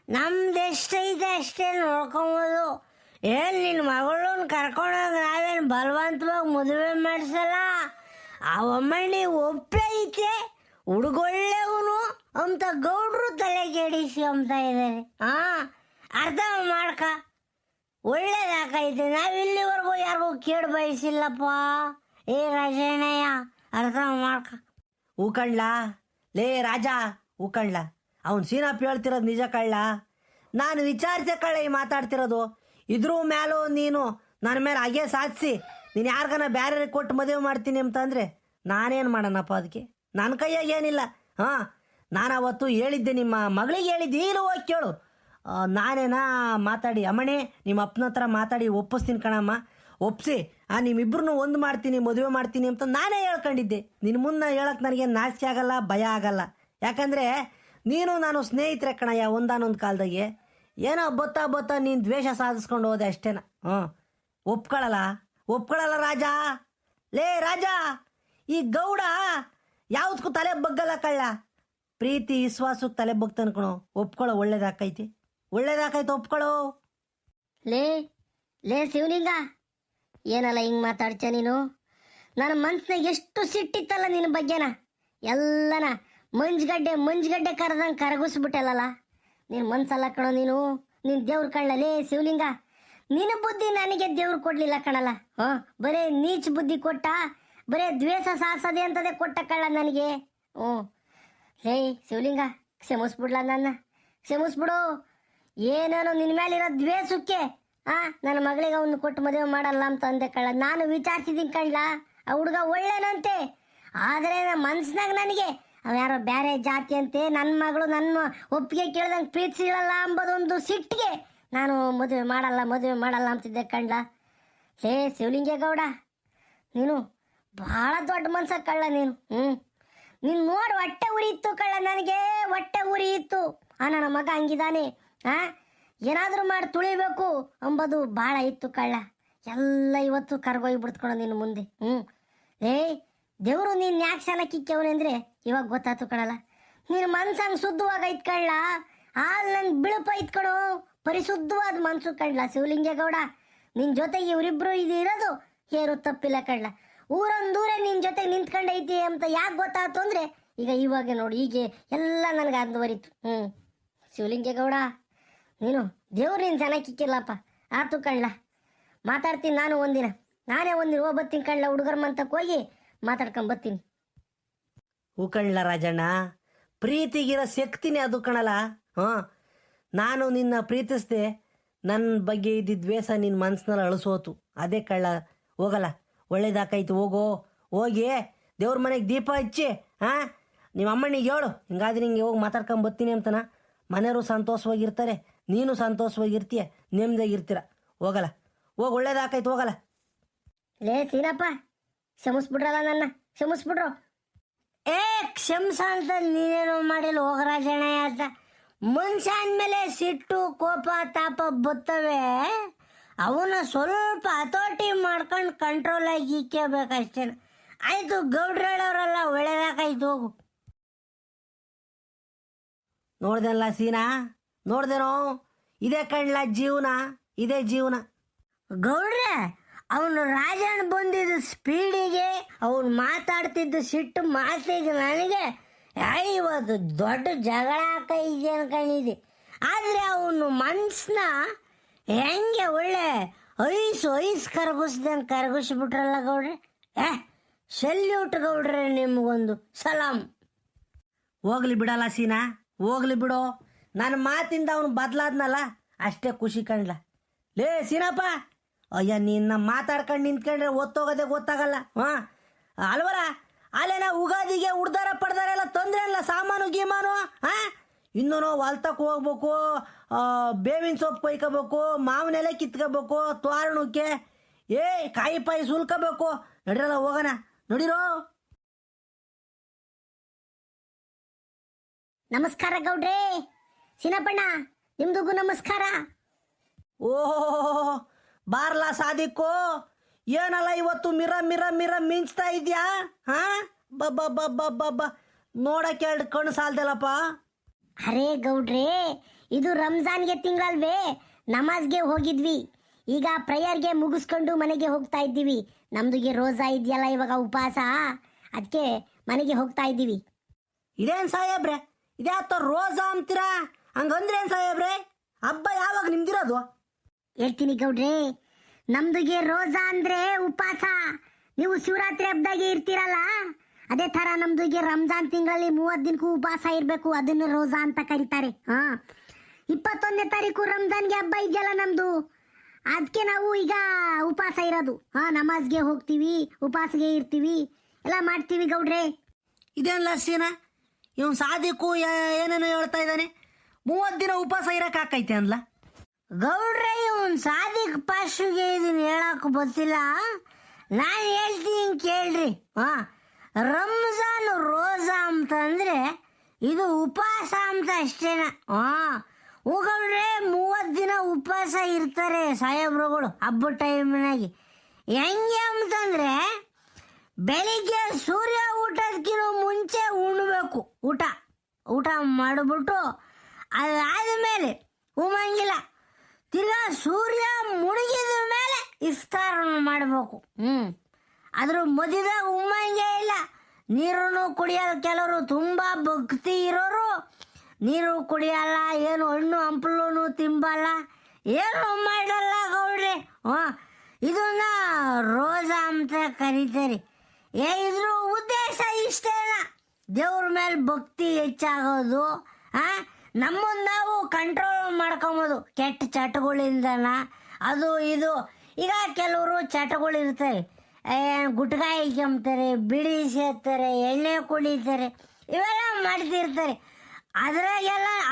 ನಮ್ದು ಎಷ್ಟೈತೆ ಅಷ್ಟೇ ನೋಡ್ಕೊಬೋದು. ಏನು ನಿನ್ನ ಮಗಳನ್ನ ಕರ್ಕೊಂಡೋಗಿ ನಾವೇನು ಬಲವಂತವಾಗಿ ಮದುವೆ ಮಾಡಿಸಲ್ಲ. ಆ ಅಮ್ಮಣ್ಣಿ ಒಪ್ಪೈತೆ, ಹುಡುಗೊಳ್ಳೆವನು ಅಂತ ಗೌಡ್ರು ತಲೆ ಕೆಡಿಸ್ಕೊಂತ ಇದ್ದಾರೆ. ಅರ್ಥ ಮಾಡ್ಕ, ಒಳ್ಳೇದಾಕೈತೆ. ನಾವಿಲ್ಲಿವರೆಗೂ ಯಾರಿಗೂ ಕೇಳಿ ಬಯಸಿಲ್ಲಪ್ಪ. ಏ ರಾಜಣ್ಣಯ್ಯ, ಅರ್ಥ ಮಾಡ್ಕ. ಹೂಕಂಡ್ಲ ಲೇ ರಾಜ, ಹೂಕಂಡ್ಲ. ಅವ್ನು ಸೀನಪ್ಪ ಹೇಳ್ತಿರೋದು ನಿಜ ಕಳ್ಳ. ನಾನು ವಿಚಾರಿಸೆ ಕಳ್ಳ ಈ ಮಾತಾಡ್ತಿರೋದು. ಇದ್ರ ಮೇಲೂ ನೀನು ನನ್ನ ಮೇಲೆ ಹಾಗೆ ಸಾಧಿಸಿ ನೀನು ಯಾರಿಗಾನ ಬೇರೆ ಕೊಟ್ಟು ಮದುವೆ ಮಾಡ್ತೀನಿ ಅಂತಂದರೆ ನಾನೇನು ಮಾಡೋಣಪ್ಪ? ಅದಕ್ಕೆ ನನ್ನ ಕೈಯಾಗ ಏನಿಲ್ಲ. ನಾನು ಅವತ್ತು ಹೇಳಿದ್ದೆ, ನಿಮ್ಮ ಮಗಳಿಗೆ ಹೇಳಿದ್ದೆ, ಈಗಲೂ ಹೋಗಿ ಕೇಳು. ನಾನೇನಾ ಮಾತಾಡಿ, ಅಮ್ಮಣೆ ನಿಮ್ಮ ಅಪ್ಪನ ಹತ್ರ ಮಾತಾಡಿ ಒಪ್ಪಿಸ್ತೀನಿ ಕಣಮ್ಮ, ಒಪ್ಪಿಸಿ ನಿಮ್ಮಿಬ್ಬರನ್ನು ಒಂದು ಮಾಡ್ತೀನಿ, ಮದುವೆ ಮಾಡ್ತೀನಿ ಅಂತ ನಾನೇ ಹೇಳ್ಕೊಂಡಿದ್ದೆ. ನಿನ್ನ ಮುಂದೆ ಹೇಳಕ್ಕೆ ನನಗೇನು ನಾಚಿಕೆ ಆಗಲ್ಲ, ಭಯ ಆಗಲ್ಲ. ಯಾಕಂದರೆ ನೀನು ನಾನು ಸ್ನೇಹಿತರೆ ಕಣಯ್ಯ ಒಂದಾನೊಂದು ಕಾಲದಾಗೆ. ಏನೋ ಬತ್ತಾ ನೀನು ದ್ವೇಷ ಸಾಧಿಸ್ಕೊಂಡು ಹೋದೆ ಅಷ್ಟೇನ. ಒಪ್ಕೊಳ್ಳಲ್ಲ ರಾಜ. ಲೇ ರಾಜ, ಈ ಗೌಡ ಯಾವ್ದಕ್ಕೂ ತಲೆ ಬಗ್ಗಲ್ಲ ಕಳ್ಳ. ಪ್ರೀತಿ ವಿಶ್ವಾಸಕ್ಕೆ ತಲೆ ಬಗ್ತಾನೆ ಕಣೋ. ಒಪ್ಕೊಳ್ಳೋ, ಒಳ್ಳೇದಾಕೈತಿ ಒಪ್ಕೊಳ್ಳೋ. ಲೇ ಶಿವಲಿಂಗ, ಏನಲ್ಲ ಹಿಂಗೆ ಮಾತಾಡ್ತ ನೀನು? ನನ್ನ ಮನ್ಸಿನಾಗ ಎಷ್ಟು ಸಿಟ್ಟಿತ್ತಲ್ಲ ನಿನ್ನ ಬಗ್ಗೆನ, ಎಲ್ಲನ ಮಂಜ್ಗಡ್ಡೆ ಕರೆದಂಗೆ ಕರಗಿಸ್ಬಿಟ್ಟಲ್ಲ. ನಿನ್ನ ಮನ್ಸಲ್ಲ ಕಣೋ ನೀನು, ನಿನ್ನ ದೇವ್ರು ಕಳ್ಳಲೇ ಶಿವಲಿಂಗ. ನಿನ್ನ ಬುದ್ಧಿ ನನಗೆ ದೇವ್ರು ಕೊಡ್ಲಿಲ್ಲ ಕಣಲ್ಲ. ಬರೇ ನೀಚ್ ಬುದ್ಧಿ ಕೊಟ್ಟ, ಬರೇ ದ್ವೇಷ ಸಾಸದೆ ಅಂತದೇ ಕೊಟ್ಟ ಕಳ್ಳ ನನಗೆ. ಹೇ ಶಿವಲಿಂಗ, ಕ್ಷಮಿಸ್ಬಿಡ್ಲ ನನ್ನ, ಕ್ಷಮಿಸ್ಬಿಡು. ಏನೇನೋ ನಿನ್ನ ಮೇಲಿರೋ ದ್ವೇಷಕ್ಕೆ ನನ್ನ ಮಗಳಿಗೆ ಅವನು ಕೊಟ್ಟು ಮದುವೆ ಮಾಡಲ್ಲ ಅಂತ ಅಂದೆ ಕಳ್ಳ. ನಾನು ವಿಚಾರಿಸಿದ್ದೀನಿ ಕಳ್ಳ, ಆ ಹುಡುಗ ಒಳ್ಳೆನಂತೆ. ಆದರೆ ನನ್ನ ಮನ್ಸಿನಾಗ ನನಗೆ ಅವ ಯಾರೋ ಬೇರೆ ಜಾತಿ ಅಂತೆ, ನನ್ನ ಮಗಳು ನನ್ನ ಒಪ್ಪಿಗೆ ಕೇಳ್ದಂಗೆ ಪ್ರೀತಿಸಿರಲ್ಲ ಅಂಬೋದೊಂದು ಸಿಟ್ಟಿಗೆ ನಾನು ಮದುವೆ ಮಾಡಲ್ಲ ಅಂತಿದ್ದೆ ಕಳ್ಳ. ಹೇ ಶಿವಲಿಂಗೇಗೌಡ, ನೀನು ಭಾಳ ದೊಡ್ಡ ಮನ್ಸ ಕಳ್ಳ ನೀನು. ನೀನು ನೋಡಿ ಹೊಟ್ಟೆ ಉರಿ ಇತ್ತು ಕಳ್ಳ, ನನಗೆ ಹೊಟ್ಟೆ ಉರಿ ಇತ್ತು. ನನ್ನ ಮಗ ಹಂಗಿದ್ದಾನೆ, ಏನಾದರೂ ಮಾಡಿ ತುಳಿಬೇಕು ಅಂಬೋದು ಭಾಳ ಇತ್ತು ಕಳ್ಳ. ಎಲ್ಲ ಇವತ್ತು ಕರ್ಗೋಗಿ ಬಿಡ್ತ್ಕೊಳ ನಿನ್ನ ಮುಂದೆ. ದೇವರು ನೀನು ಯಾಕೆ ಸಲ ಕಿಕ್ಕವನೆ ಅಂದರೆ ಇವಾಗ ಗೊತ್ತಾಯ್ತು ಕಣಲ್ಲ. ನೀನು ಮನ್ಸಂಗೆ ಶುದ್ಧವಾಗೈತ್ ಕಳ್ಳ, ಹಾಲು ನಂಗೆ ಬಿಳುಪ ಐತ್ಕೊಳು, ಪರಿಶುದ್ಧವಾದ ಮನ್ಸು ಕಳ್ಳ ಶಿವಲಿಂಗೇಗೌಡ. ನಿನ್ನ ಜೊತೆಗೆ ಇವರಿಬ್ರು ಇರೋದು ಏನು ತಪ್ಪಿಲ್ಲ ಕಳ್ಳ. ಊರೊಂದೂರೇ ನಿನ್ನ ಜೊತೆಗೆ ನಿಂತ್ಕೊಂಡೈತಿ ಅಂತ ಯಾಕೆ ಗೊತ್ತಾಯ್ತು ಅಂದರೆ ಇವಾಗ ನೋಡಿ, ಹೀಗೆ ಎಲ್ಲ ನನಗೆ ಅಂದುವರಿತು. ಶಿವಲಿಂಗೇಗೌಡ, ನೀನು ದೇವ್ರು ನೀನು ಚೆನ್ನಾಗಿ ಕಿಕ್ಕಿಲ್ಲಪ್ಪ. ಆತು ಕಳ್ಳ, ಮಾತಾಡ್ತೀನಿ ನಾನೇ ಒಂದಿನ ಬರ್ತೀನಿ ಕಳ್ಳ. ಹುಡುಗರ ಮಂತಕ್ಕೆ ಹೋಗಿ ಮಾತಾಡ್ಕೊಂಡು ಬರ್ತೀನಿ. ಕಳ್ಳ ರಾಜಣ್ಣ, ಪ್ರೀತಿಗಿರೋ ಶಕ್ತಿನೇ ಅದು ಕಣಲ್ಲ. ನಾನು ನಿನ್ನ ಪ್ರೀತಿಸ್ದೆ, ನನ್ನ ಬಗ್ಗೆ ಇದ್ದಿದ್ದ ದ್ವೇಷ ನಿನ್ನ ಮನಸ್ಸಿನಲ್ಲಿ ಅಳಿಸೋತು. ಅದೇ ಕಳ್ಳ. ಹೋಗಲ್ಲ, ಒಳ್ಳೇದಾಕೈತು. ಹೋಗಿ ದೇವ್ರ ಮನೆಗೆ ದೀಪ ಹಚ್ಚಿ ನಿಮ್ಮ ಅಮ್ಮನಿಗೆ ಹೇಳು, ಹಿಂಗಾದ್ರೆ ಹಿಂಗೆ ಹೋಗಿ ಮಾತಾಡ್ಕೊಂಡು ಬರ್ತೀನಿ ಅಂತನ. ಮನೆಯವರು ಸಂತೋಷವಾಗಿರ್ತಾರೆ, ನೀನು ಸಂತೋಷವಾಗಿರ್ತೀಯ, ನೆಮ್ಮದಿಯಾಗಿರ್ತೀರ. ಹೋಗಲ್ಲ, ಒಳ್ಳೇದಾಕೈತು. ಹೋಗಲ್ಲ. ಲೇ ಸೀನಪ್ಪ, ಕ್ಷಮಿಸ್ಬಿಡ್ರಲ್ಲ ನನ್ನ, ಕ್ಷಮಿಸ್ಬಿಡ್ರು. ಕ್ಷಮಿಸ ಅಂತ ನೀನೇನೋ ಮಾಡಿಲ್ಲ ಹೋಗರಾಜಣ್ಣ ಅಂತ. ಮನುಷ್ಯ ಅಂದಮೇಲೆ ಸಿಟ್ಟು ಕೋಪ ತಾಪ ಬರ್ತವೆ, ಅವನ್ನ ಸ್ವಲ್ಪ ಹತೋಟಿ ಮಾಡ್ಕೊಂಡು ಕಂಟ್ರೋಲ್ ಆಗಿ ಇಕ್ಕಬೇಕಷ್ಟೇ. ಆಯಿತು, ಗೌಡ್ರಳ್ಳವರೆಲ್ಲ ಒಳ್ಳೇದಾಕಾಯ್ತು. ಹೋಗು. ನೋಡ್ದೆನಲ್ಲ ಸೀನಾ, ನೋಡ್ದೇನೋ, ಇದೇ ಕಣ್ಲ ಜೀವನ, ಇದೇ ಜೀವನ. ಗೌಡ್ರೆ, ಅವನು ರಾಜಣ್ಣ ಬಂದಿದ್ದ ಸ್ಪೀಡಿಗೆ, ಅವನು ಮಾತಾಡ್ತಿದ್ದ ಸಿಟ್ಟು ಮಾತಿಗೆ ನನಗೆ ಇವತ್ತು ದೊಡ್ಡ ಜಗಳ ಹಾಕೈತೆ ಅನ್ಕೊಂಡಿದ್ದೆ. ಆದರೆ ಅವನು ಮನ್ಸನ್ನ ಹೆಂಗೆ ಒಳ್ಳೆ ಐಸ್ ಕರಗಿಸ್ದಂಗೆ ಕರಗಿಸ್ಬಿಟ್ರಲ್ಲ ಗೌಡ್ರೆ. ಸಲ್ಯೂಟ್ ಗೌಡ್ರೆ, ನಿಮಗೊಂದು ಸಲಾಮ್. ಹೋಗ್ಲಿ ಬಿಡಲ್ಲ ಸೀನಾ, ಹೋಗ್ಲಿ ಬಿಡೋ. ನನ್ನ ಮಾತಿಂದ ಅವನು ಬದಲಾದ್ನಲ್ಲ, ಅಷ್ಟೇ ಖುಷಿ ಕಣ್ಲ. ಲೇ ಸೀನಪ್ಪ, ಅಯ್ಯ ನಿನ್ನ ಮಾತಾಡ್ಕೊಂಡು ನಿಂತ್ಕೊಂಡ್ರೆ ಒತ್ತೋಗೋದೇ ಗೊತ್ತಾಗಲ್ಲ. ಅಲ್ವರ ಅಲ್ಲೇನ ಉಗಾದಿಗೆ ಉಡ್ದಾರ ಪಡ್ದಾರೆಲ್ಲ ತೊಂದರೆ ಇಲ್ಲ, ಸಾಮಾನು ಗೀಮಾನು. ಇನ್ನೂ ಹೊಲ್ತಕ್ಕೆ ಹೋಗ್ಬೇಕು, ಬೇವಿನ ಸೊಪ್ಪು ಕೊಯ್ಕೋಬೇಕು, ಮಾವಿನ ಎಲೆ ಕಿತ್ಕೋಬೇಕು, ತೋರಣಕ್ಕೆ ಕಾಯಿ ಪಾಯಿ ಸುಲ್ಕೋಬೇಕು. ನಡಿರಲ್ಲ, ಹೋಗೋಣ, ನಡಿರೋ. ನಮಸ್ಕಾರ ಗೌಡ್ರೆ. ಸೀನಪ್ಪಣ್ಣ, ನಿಮ್ದುಗೂ ನಮಸ್ಕಾರ. ಓಹೋ, ಬಾರ್ಲಾ ಸಾದಿಕ್ಕು, ಏನಲ್ಲ ಇವತ್ತು ಮಿರ ಮಿಂಚ್ತಾ ಇದೆಯಾ? ಬಬ್ಬ ನೋಡಕ್ಕೆ ಎರಡು ಕಣ್ಣು ಸಾಲ್ದಲ್ಲಪ್ಪ. ಅರೇ ಗೌಡ್ರೆ, ಇದು ರಂಜಾನ್ಗೆ ತಿಂಗಳಲ್ವೇ, ನಮಾಜ್ಗೆ ಹೋಗಿದ್ವಿ. ಈಗ ಪ್ರೇಯರ್ಗೆ ಮುಗಿಸ್ಕೊಂಡು ಮನೆಗೆ ಹೋಗ್ತಾ ಇದ್ದೀವಿ. ನಮ್ದುಗೆ ರೋಜಾ ಇದೆಯಲ್ಲ ಇವಾಗ, ಉಪವಾಸ, ಅದಕ್ಕೆ ಮನೆಗೆ ಹೋಗ್ತಾ ಇದ್ದೀವಿ. ಇದೇನು ಸಾಹೇಬ್ರೆ, ಇದ್ಯಾತ ರೋಜಾ ಅಂತೀರಾ? ಹಂಗಂದ್ರೆ ಏನು ಸಾಹೇಬ್ರೆ? ಹಬ್ಬ ಯಾವಾಗ ನಿಮ್ದಿರೋದು? ಹೇಳ್ತೀನಿ ಗೌಡ್ರೆ, ನಮ್ದುಗೆ ರೋಜಾ ಅಂದ್ರೆ ಉಪವಾಸ. ನೀವು ಶಿವರಾತ್ರಿ ಹಬ್ಬದಾಗೆ ಇರ್ತೀರಲ್ಲ, ಅದೇ ತರ ನಮ್ದುಗೆ ರಂಜಾನ್ ತಿಂಗಳಲ್ಲಿ 30 ದಿನಕ್ಕೂ ಉಪವಾಸ ಇರಬೇಕು. ಅದನ್ನು ರೋಜಾ ಅಂತ ಕರೀತಾರೆ. 21ನೇ ತಾರೀಕು ರಂಜಾನ್ಗೆ ಹಬ್ಬ ಇದೆಯಲ್ಲ ನಮ್ದು, ಅದಕ್ಕೆ ನಾವು ಈಗ ಉಪವಾಸ ಇರೋದು. ನಮಾಜ್ಗೆ ಹೋಗ್ತೀವಿ, ಉಪವಾಸಗೆ ಇರ್ತೀವಿ, ಎಲ್ಲ ಮಾಡ್ತೀವಿ ಗೌಡ್ರೆ. ಇದೇನಲ್ಲ ಸೀನಾ, ಇವನು ಸಾದಿಕ್ಕು ಏನೇನೋ ಹೇಳ್ತಾ ಇದ್ದಾನೆ. 30 ದಿನ ಉಪವಾಸ ಇರಕ್ಕಾಕೈತೆ ಅನ್ಲ ಗೌಡ್ರೆ. ಇವನು ಸಾದಿಕ್ ಪಾಶುಗೆ ಇದನ್ನ ಹೇಳಕ್ ಗೊತ್ತಿಲ್ಲ, ನಾನು ಹೇಳ್ತೀನಿ ಕೇಳ್ರಿ. ರಂಜಾನ್ ರೋಜಾ ಅಂತಂದ್ರೆ ಇದು ಉಪವಾಸ ಅಂತ ಅಷ್ಟೇನ. ಹೂಗೌಡ್ರೆ 30 ದಿನ ಉಪವಾಸ ಇರ್ತಾರೆ ಸಾಹೇಬ್ರುಗಳು ಹಬ್ಬದ ಟೈಮ್ನಾಗೆ. ಹೆಂಗೆ ಅಂತಂದ್ರೆ ಬೆಳಿಗ್ಗೆ ಸೂರ್ಯ ಊಟದಕ್ಕಿಂತ ಮುಂಚೆ ಉಣ್ಬೇಕು. ಊಟ ಮಾಡಿಬಿಟ್ಟು ಅದಾದಮೇಲೆ ಉಮ್ಮಂಗಿಲ್ಲ. ತಿರ್ಗಾ ಸೂರ್ಯ ಮುಳುಗಿದ ಮೇಲೆ ಇಫ್ತಾರ್ ಮಾಡಬೇಕು. ಅದ್ರ ಮಧ್ಯದಾಗ ಉಮ್ಮಂಗೆ ಇಲ್ಲ. ನೀರನ್ನು ಕುಡಿಯಲ್ಲ. ಕೆಲವರು ತುಂಬ ಭಕ್ತಿ ಇರೋರು ನೀರು ಕುಡಿಯಲ್ಲ, ಏನು ಹಣ್ಣು ಹಂಪಲು ತಿಂಬಲ್ಲ, ಏನು ಮಾಡಲ್ಲ ಗೌಡ್ರೆ. ಇದನ್ನ ರೋಜಾ ಅಂತ ಕರೀತಾರೆ. ಇದ್ರ ಉದ್ದೇಶ ಇಷ್ಟೇನ, ದೇವ್ರ ಮೇಲೆ ಭಕ್ತಿ ಹೆಚ್ಚಾಗೋದು, ನಮ್ಮನ್ನು ನಾವು ಕಂಟ್ರೋಲ್ ಮಾಡ್ಕೊಬೋದು ಕೆಟ್ಟ ಚಟಗಳಿಂದನ. ಅದು ಇದು ಈಗ ಕೆಲವರು ಚಟಗಳಿರ್ತಾರೆ, ಗುಟ್ಕ ಇಕ್ಕೊಂತಾರೆ, ಬಿಡಿ ಸೇರ್ತಾರೆ, ಎಣ್ಣೆ ಕುಡಿತಾರೆ, ಇವೆಲ್ಲ ಮಾಡ್ತಿರ್ತಾರೆ.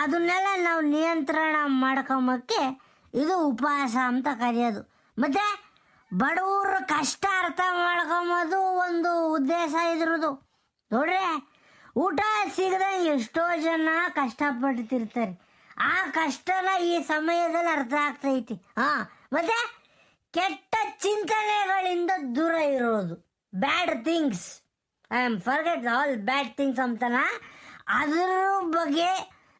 ಅದನ್ನೆಲ್ಲ ನಾವು ನಿಯಂತ್ರಣ ಮಾಡ್ಕೊಂಬಕ್ಕೆ ಇದು ಉಪವಾಸ ಅಂತ ಕರೆಯೋದು. ಮತ್ತು ಬಡವರು ಕಷ್ಟ ಅರ್ಥ ಮಾಡ್ಕೊಂಬೋದು ಒಂದು ಉದ್ದೇಶ ಇದ್ರದ್ದು. ನೋಡ್ರಿ, ಊಟ ಸಿಗದಂಗೆ ಎಷ್ಟೋ ಜನ ಕಷ್ಟಪಡ್ತಿರ್ತಾರೆ. ಆ ಕಷ್ಟನ ಈ ಸಮಯದಲ್ಲಿ ಅರ್ಥ ಆಗ್ತೈತಿ. ಮತ್ತು ಕೆಟ್ಟ ಚಿಂತನೆಗಳಿಂದ ದೂರ ಇರೋದು, bad things, forget all bad things ಅಂತನ, ಅದ್ರ ಬಗ್ಗೆ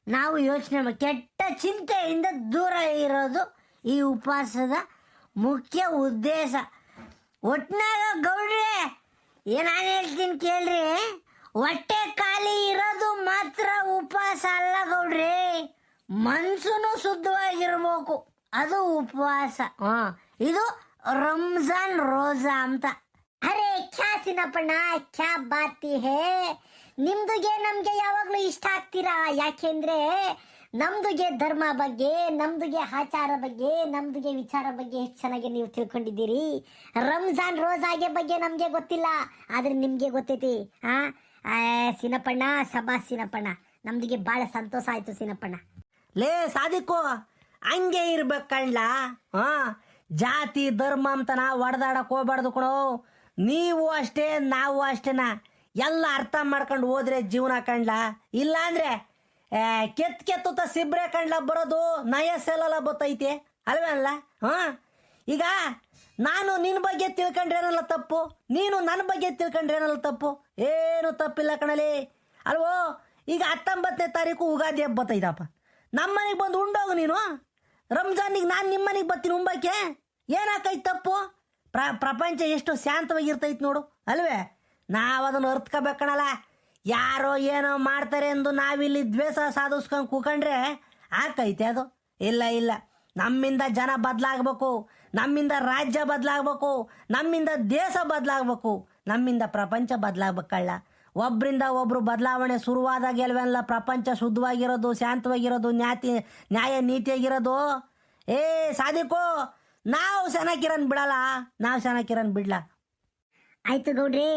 ನಾವು ಯೋಚನೆ ಮಾಡಿ ಕೆಟ್ಟ ಚಿಂತೆಯಿಂದ ದೂರ ಇರೋದು ಈ ಉಪವಾಸದ ಮುಖ್ಯ ಉದ್ದೇಶ. ಒಟ್ನಾಗ ಗೌಡ್ರೆ ನಾನು ಹೇಳ್ತೀನಿ ಕೇಳ್ರಿ, ಹೊಟ್ಟೆ ಖಾಲಿ ಇರೋದು ಮಾತ್ರ ಉಪವಾಸ ಅಲ್ಲ ಗೌಡ್ರಿ, ಮನ್ಸುನು ಶುದ್ಧವಾಗಿರ್ಬೇಕು, ಅದು ಉಪವಾಸ. ಇದು ರಂಜಾನ್ ರೋಜಾ ಅಂತ. ಅರೆ ಕ್ಯಾ ಸಿನಪ್ಪಣ್ಣ, ಕ್ಯಾ ಬಾತಿ ಹೇ. ನಿಮ್ದುಗೆ ನಮ್ಗೆ ಯಾವಾಗ್ಲೂ ಇಷ್ಟ ಆಗ್ತೀರಾ. ಯಾಕೆಂದ್ರೆ ನಮ್ದುಗೆ ಧರ್ಮ ಬಗ್ಗೆ, ನಮ್ದುಗೆ ಆಚಾರ ಬಗ್ಗೆ, ನಮ್ದುಗೆ ವಿಚಾರ ಬಗ್ಗೆ ಎಷ್ಟು ಚೆನ್ನಾಗಿ ನೀವು ತಿಳ್ಕೊಂಡಿದ್ದೀರಿ. ರಂಜಾನ್ ರೋಜಾಗೆ ಬಗ್ಗೆ ನಮ್ಗೆ ಗೊತ್ತಿಲ್ಲ, ಆದ್ರೆ ನಿಮ್ಗೆ ಗೊತ್ತೈತಿ. ಸಿನಪ್ಪಣ್ಣ, ಶಬಾಸ್ ಸಿನಪ್ಪಣ್ಣ, ನಮ್ದಿಗೆ ಬಹಳ ಸಂತೋಷ ಆಯ್ತು ಸಿನಪ್ಪಣ್ಣ. ಲೇ ಸಾದಿಕು, ಹಂಗೆ ಇರ್ಬೇಕು ಕಣ್ಲ. ಜಾತಿ ಧರ್ಮ ಅಂತನ ಹೊಡೆದಾಡಕ್ ಹೋಗ್ಬಾರ್ದು ಕಣೋ. ನೀವು ಅಷ್ಟೇ, ನಾವು ಅಷ್ಟೇನ. ಎಲ್ಲ ಅರ್ಥ ಮಾಡ್ಕೊಂಡು ಹೋದ್ರೆ ಜೀವನ ಕಂಡ್ಲ. ಇಲ್ಲಾಂದ್ರೆ ಕೆತ್ತ ಸಿಬ್ರೆ ಕಂಡ್ಲ ಬರೋದು ನಯಸ್ಸೆಲ್ಲ ಬತ್ತೈತೆ ಅಲ್ವಲ್ಲ. ಈಗ ನಾನು ನಿನ್ನ ಬಗ್ಗೆ ತಿಳ್ಕೊಂಡ್ರೇನಲ್ಲ ತಪ್ಪು, ನೀನು ನನ್ನ ಬಗ್ಗೆ ತಿಳ್ಕೊಂಡ್ರೇನಲ್ಲ ತಪ್ಪು. ಏನು ತಪ್ಪಿಲ್ಲ ಕಣಲಿ ಅಲ್ವೋ. ಈಗ 19ನೇ ತಾರೀಕು ಉಗಾದಿ ಹಬ್ಬ ಬತ್ತೈತಪ್ಪ. ನಮ್ಮ ಮನೆಗೆ ಬಂದು ಉಂಡೋಗು ನೀನು. ರಂಜಾನಿಗೆ ನಾನು ನಿಮ್ಮ ಮನೆಗೆ ಬರ್ತೀನಿ ಉಂಬಕ್ಕೆ. ಏನಾಕೈತೆ ತಪ್ಪು? ಪ್ರಪಂಚ ಎಷ್ಟು ಶಾಂತವಾಗಿರ್ತೈತೆ ನೋಡು ಅಲ್ವೇ. ನಾವು ಅದನ್ನು ಅರ್ತ್ಕೋಬೇಕಣಲ್ಲ. ಯಾರೋ ಏನೋ ಮಾಡ್ತಾರೆ ಎಂದು ನಾವಿಲ್ಲಿ ದ್ವೇಷ ಸಾಧಿಸ್ಕೊಂಡು ಕೂಕೊಂಡ್ರೆ ಆಕೈತೆ ಅದು? ಇಲ್ಲ. ನಮ್ಮಿಂದ ಜನ ಬದಲಾಗಬೇಕು, ನಮ್ಮಿಂದ ರಾಜ್ಯ ಬದಲಾಗಬೇಕು, ನಮ್ಮಿಂದ ದೇಶ ಬದಲಾಗಬೇಕು, ನಮ್ಮಿಂದ ಪ್ರಪಂಚ ಬದಲಾಗಬೇಕಲ್ಲ. ಒಬ್ಬರಿಂದ ಒಬ್ಬರು ಬದಲಾವಣೆ ಶುರುವಾದಾಗ ಎಲ್ವೆಲ್ಲ ಪ್ರಪಂಚ ಶುದ್ಧವಾಗಿರೋದು, ಶಾಂತವಾಗಿರೋದು, ನ್ಯಾಯ ನೀತಿಯಾಗಿರೋದು. ಸಾದಿಕು, ನಾವು ಚೆನ್ನಾಗಿರನ್ ಬಿಡಲ್ಲ, ನಾವು ಚೆನ್ನಾಗಿರನ್ ಬಿಡ್ಲ. ಆಯ್ತು ಗೌಡ್ರಿ,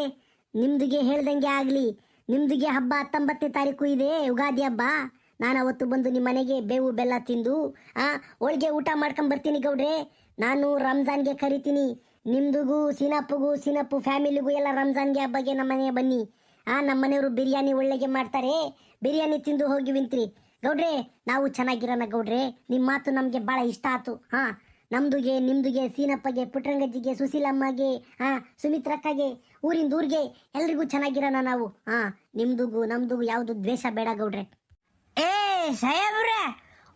ನಿಮ್ದುಗೆ ಹೇಳ್ದಂಗೆ ಆಗ್ಲಿ. ನಿಮ್ದುಗೆ ಹಬ್ಬ 19ನೇ ತಾರೀಕು ಇದೆ, ಉಗಾದಿ ಹಬ್ಬ. ನಾನು ಅವತ್ತು ಬಂದು ನಿಮ್ಮ ಮನೆಗೆ ಬೇವು ಬೆಲ್ಲ ತಿಂದು ಹೋಳಿಗೆ ಊಟ ಮಾಡ್ಕೊಂಡ್ ಬರ್ತೀನಿ ಗೌಡ್ರೆ. ನಾನು ರಂಜಾನ್ಗೆ ಕರಿತೀನಿ. ನಿಮ್ದುಗೂ ಸೀನಪ್ಪು ಫ್ಯಾಮಿಲಿಗೂ ಎಲ್ಲ ರಂಜಾನ್ಗೆ ಹಬ್ಬಗೆ ನಮ್ಮ ಮನೆಗೆ ಬನ್ನಿ. ನಮ್ಮ ಮನೆಯವರು ಬಿರಿಯಾನಿ ಒಳ್ಳೆಗೆ ಮಾಡ್ತಾರೆ, ಬಿರಿಯಾನಿ ತಿಂದು ಹೋಗಿ ವಿಂತ್ರಿ ಗೌಡ್ರೆ. ನಾವು ಚೆನ್ನಾಗಿರೋಣ ಗೌಡ್ರೆ, ನಿಮ್ಮ ಮಾತು ನಮಗೆ ಭಾಳ ಇಷ್ಟ ಆಯ್ತು. ನಮ್ದುಗೆ ನಿಮ್ದುಗೆ ಸೀನಪ್ಪಗೆ, ಪುಟ್ರಂಗಜ್ಜಿಗೆ, ಸುಶೀಲಮ್ಮಗೆ, ಸುಮಿತ್ರಕ್ಕಗೆ, ಊರಿಗೆ ಎಲ್ರಿಗೂ ಚೆನ್ನಾಗಿರೋಣ ನಾವು. ನಿಮ್ದುಗೂ ನಮ್ದುಗೂ ಯಾವುದು ದ್ವೇಷ ಬೇಡ ಗೌಡ್ರೆ. ಸಾಹೇಬ್ರೆ,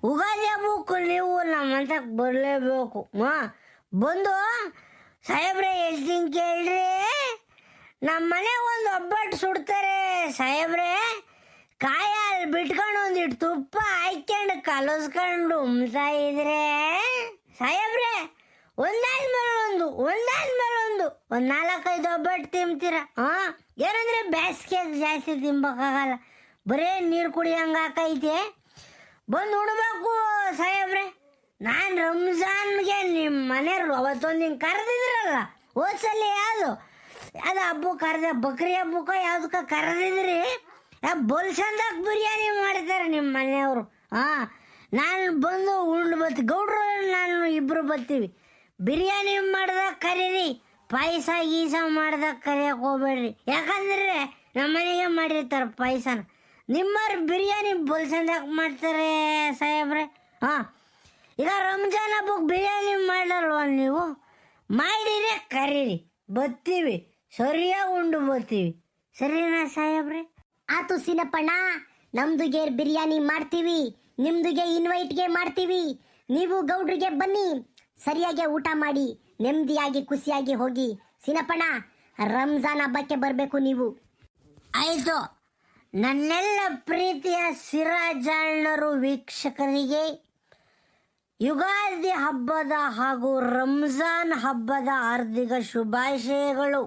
ಉಗಾದಿ ಹಬ್ಬಕ್ಕೂ ನೀವು ನಮ್ಮ ಅಂತಕ್ಕೆ ಬರಲೇಬೇಕು. ಬಂದು ಸಾಹೇಬ್ರೆ ಹೇಳ್ತೀನಿ ಕೇಳ್ರಿ, ನಮ್ಮ ಮನೆ ಒಂದು ಒಬ್ಬಟ್ಟು ಸುಡ್ತಾರೆ ಸಾಹೇಬ್ರೆ. ಕಾಯಲ್ಲಿ ಬಿಟ್ಕೊಂಡು ಒಂದಿಟ್ಟು ತುಪ್ಪ ಹಾಕ್ಕೊಂಡು ಕಲಸ್ಕೊಂಡು ಉಮ್ತಾ ಇದ್ರೆ ಸಾಹೇಬ್ರೆ, ಒಂದಾದ್ಮೇಲೆ ಒಂದು 4-5 ಒಬ್ಬಟ್ಟು ತಿಂತೀರ. ಏನಂದ್ರೆ ಬೇಸಿಗೆ ಜಾಸ್ತಿ ತಿನ್ಬೇಕಾಗಲ್ಲ, ಬರೇ ನೀರು ಕುಡಿಯಂಗೆ ಹಾಕೈತೆ. ಬಂದು ಉಣ್ಬೇಕು ಸಾಹೇಬ್ರೆ. ನಾನು ರಂಜಾನ್ಗೆ ನಿಮ್ಮ ಮನೆಯವ್ರು ಅವತ್ತೊಂದು ಹಿಂಗೆ ಕರೆದಿದ್ರಲ್ಲ, ಹೋದ್ಸಲಿ ಅದು ಹಬ್ಬ ಕರೆದ, ಬಕ್ರಿ ಹಬ್ಬಕ್ಕೆ ಯಾವುದಕ್ಕ ಕರೆದಿದ್ರಿ, ಬಲ್ಸಂದಾಗ ಬಿರಿಯಾನಿ ಮಾಡ್ತಾರೆ ನಿಮ್ಮ ಮನೆಯವರು. ನಾನು ಬಂದು ಉಂಡು ಬರ್ತೀವಿ, ಗೌಡ್ರು ನಾನು ಇಬ್ಬರು ಬರ್ತೀವಿ. ಬಿರಿಯಾನಿ ಮಾಡ್ದಾಗ ಕರೀರಿ, ಪಾಯಸ ಗೀಸ ಮಾಡ್ದಾಗ ಕರಿಯಕ್ಕೆ ಹೋಗ್ಬೇಡ್ರಿ. ಯಾಕಂದ್ರೆ ನಮ್ಮ ಮನೆಗೆ ಮಾಡಿರ್ತಾರೆ ಪಾಯಸನ. ನಿಮ್ಮವ್ರು ಬಿರಿಯಾನಿ ಬಲ್ಸಂದಾಗ ಮಾಡ್ತಾರೆ ಸಾಹೇಬ್ರೆ. ಹಾಂ, ಈಗ ರಂಜಾನ್ ಹಬ್ಬಕ್ಕೆ ಬಿರಿಯಾನಿ ಮಾಡಲ್ವ ನೀವು? ಮಾಡಿರಿ ಕರೀರಿ, ಬರ್ತೀವಿ, ಸರಿಯಾಗಿ ಉಂಡು ಬರ್ತೀವಿ. ಸರಿನಾ ಸಾಹೇಬ್ರೆ? ಆತು ಸೀನಪ್ಪಣ್ಣ, ನಮ್ದುಗೆ ಬಿರಿಯಾನಿ ಮಾಡ್ತೀವಿ, ನಿಮ್ದುಗೆ ಇನ್ವೈಟ್ಗೆ ಮಾಡ್ತೀವಿ. ನೀವು ಗೌಡ್ರಿಗೆ ಬನ್ನಿ, ಸರಿಯಾಗಿ ಊಟ ಮಾಡಿ ನೆಮ್ಮದಿಯಾಗಿ ಖುಷಿಯಾಗಿ ಹೋಗಿ. ಸೀನಪ್ಪಣ್ಣ, ರಂಜಾನ್ ಹಬ್ಬಕ್ಕೆ ಬರಬೇಕು ನೀವು. ಆಯಿತು. ನನ್ನೆಲ್ಲ ಪ್ರೀತಿಯ ಸಿರಾಜಾಳರು ವೀಕ್ಷಕರಿಗೆ ಯುಗಾದಿ ಹಬ್ಬದ ಹಾಗೂ ರಂಜಾನ್ ಹಬ್ಬದ ಹಾರ್ದಿಕ ಶುಭಾಶಯಗಳು.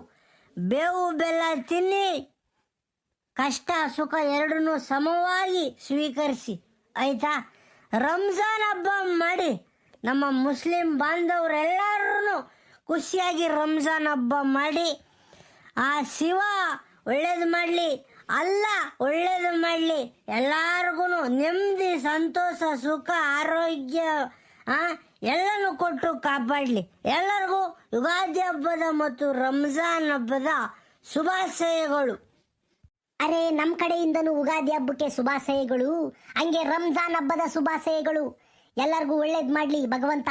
ಬೇವು ಬೆಲ್ಲ ತಿನ್ನಿ, ಕಷ್ಟ ಸುಖ ಎರಡನ್ನೂ ಸಮವಾಗಿ ಸ್ವೀಕರಿಸಿ, ಆಯ್ತಾ? ರಂಜಾನ್ ಹಬ್ಬ ಮಾಡಿ ನಮ್ಮ ಮುಸ್ಲಿಂ ಬಾಂಧವರೆಲ್ಲರೂ ಖುಷಿಯಾಗಿ ರಂಜಾನ್ ಹಬ್ಬ ಮಾಡಿ. ಆ ಶಿವ ಒಳ್ಳೇದು ಮಾಡಲಿ, ಅಲ್ಲ ಒಳ್ಳೇದು ಮಾಡಲಿ, ಎಲ್ಲರಿಗೂ ನೆಮ್ಮದಿ, ಸಂತೋಷ, ಸುಖ, ಆರೋಗ್ಯ ಎಲ್ಲನೂ ಕೊಟ್ಟು ಕಾಪಾಡಲಿ. ಎಲ್ಲರಿಗೂ ಯುಗಾದಿ ಹಬ್ಬದ ಮತ್ತು ರಂಜಾನ್ ಹಬ್ಬದ ಶುಭಾಶಯಗಳು. ಅರೆ, ನಮ್ಮ ಕಡೆಯಿಂದನೂ ಉಗಾದಿ ಹಬ್ಬಕ್ಕೆ ಶುಭಾಶಯಗಳು, ಹಂಗೆ ರಂಜಾನ್ ಹಬ್ಬದ ಶುಭಾಶಯಗಳು. ಎಲ್ಲರಿಗೂ ಒಳ್ಳೇದು ಮಾಡಲಿ ಭಗವಂತ.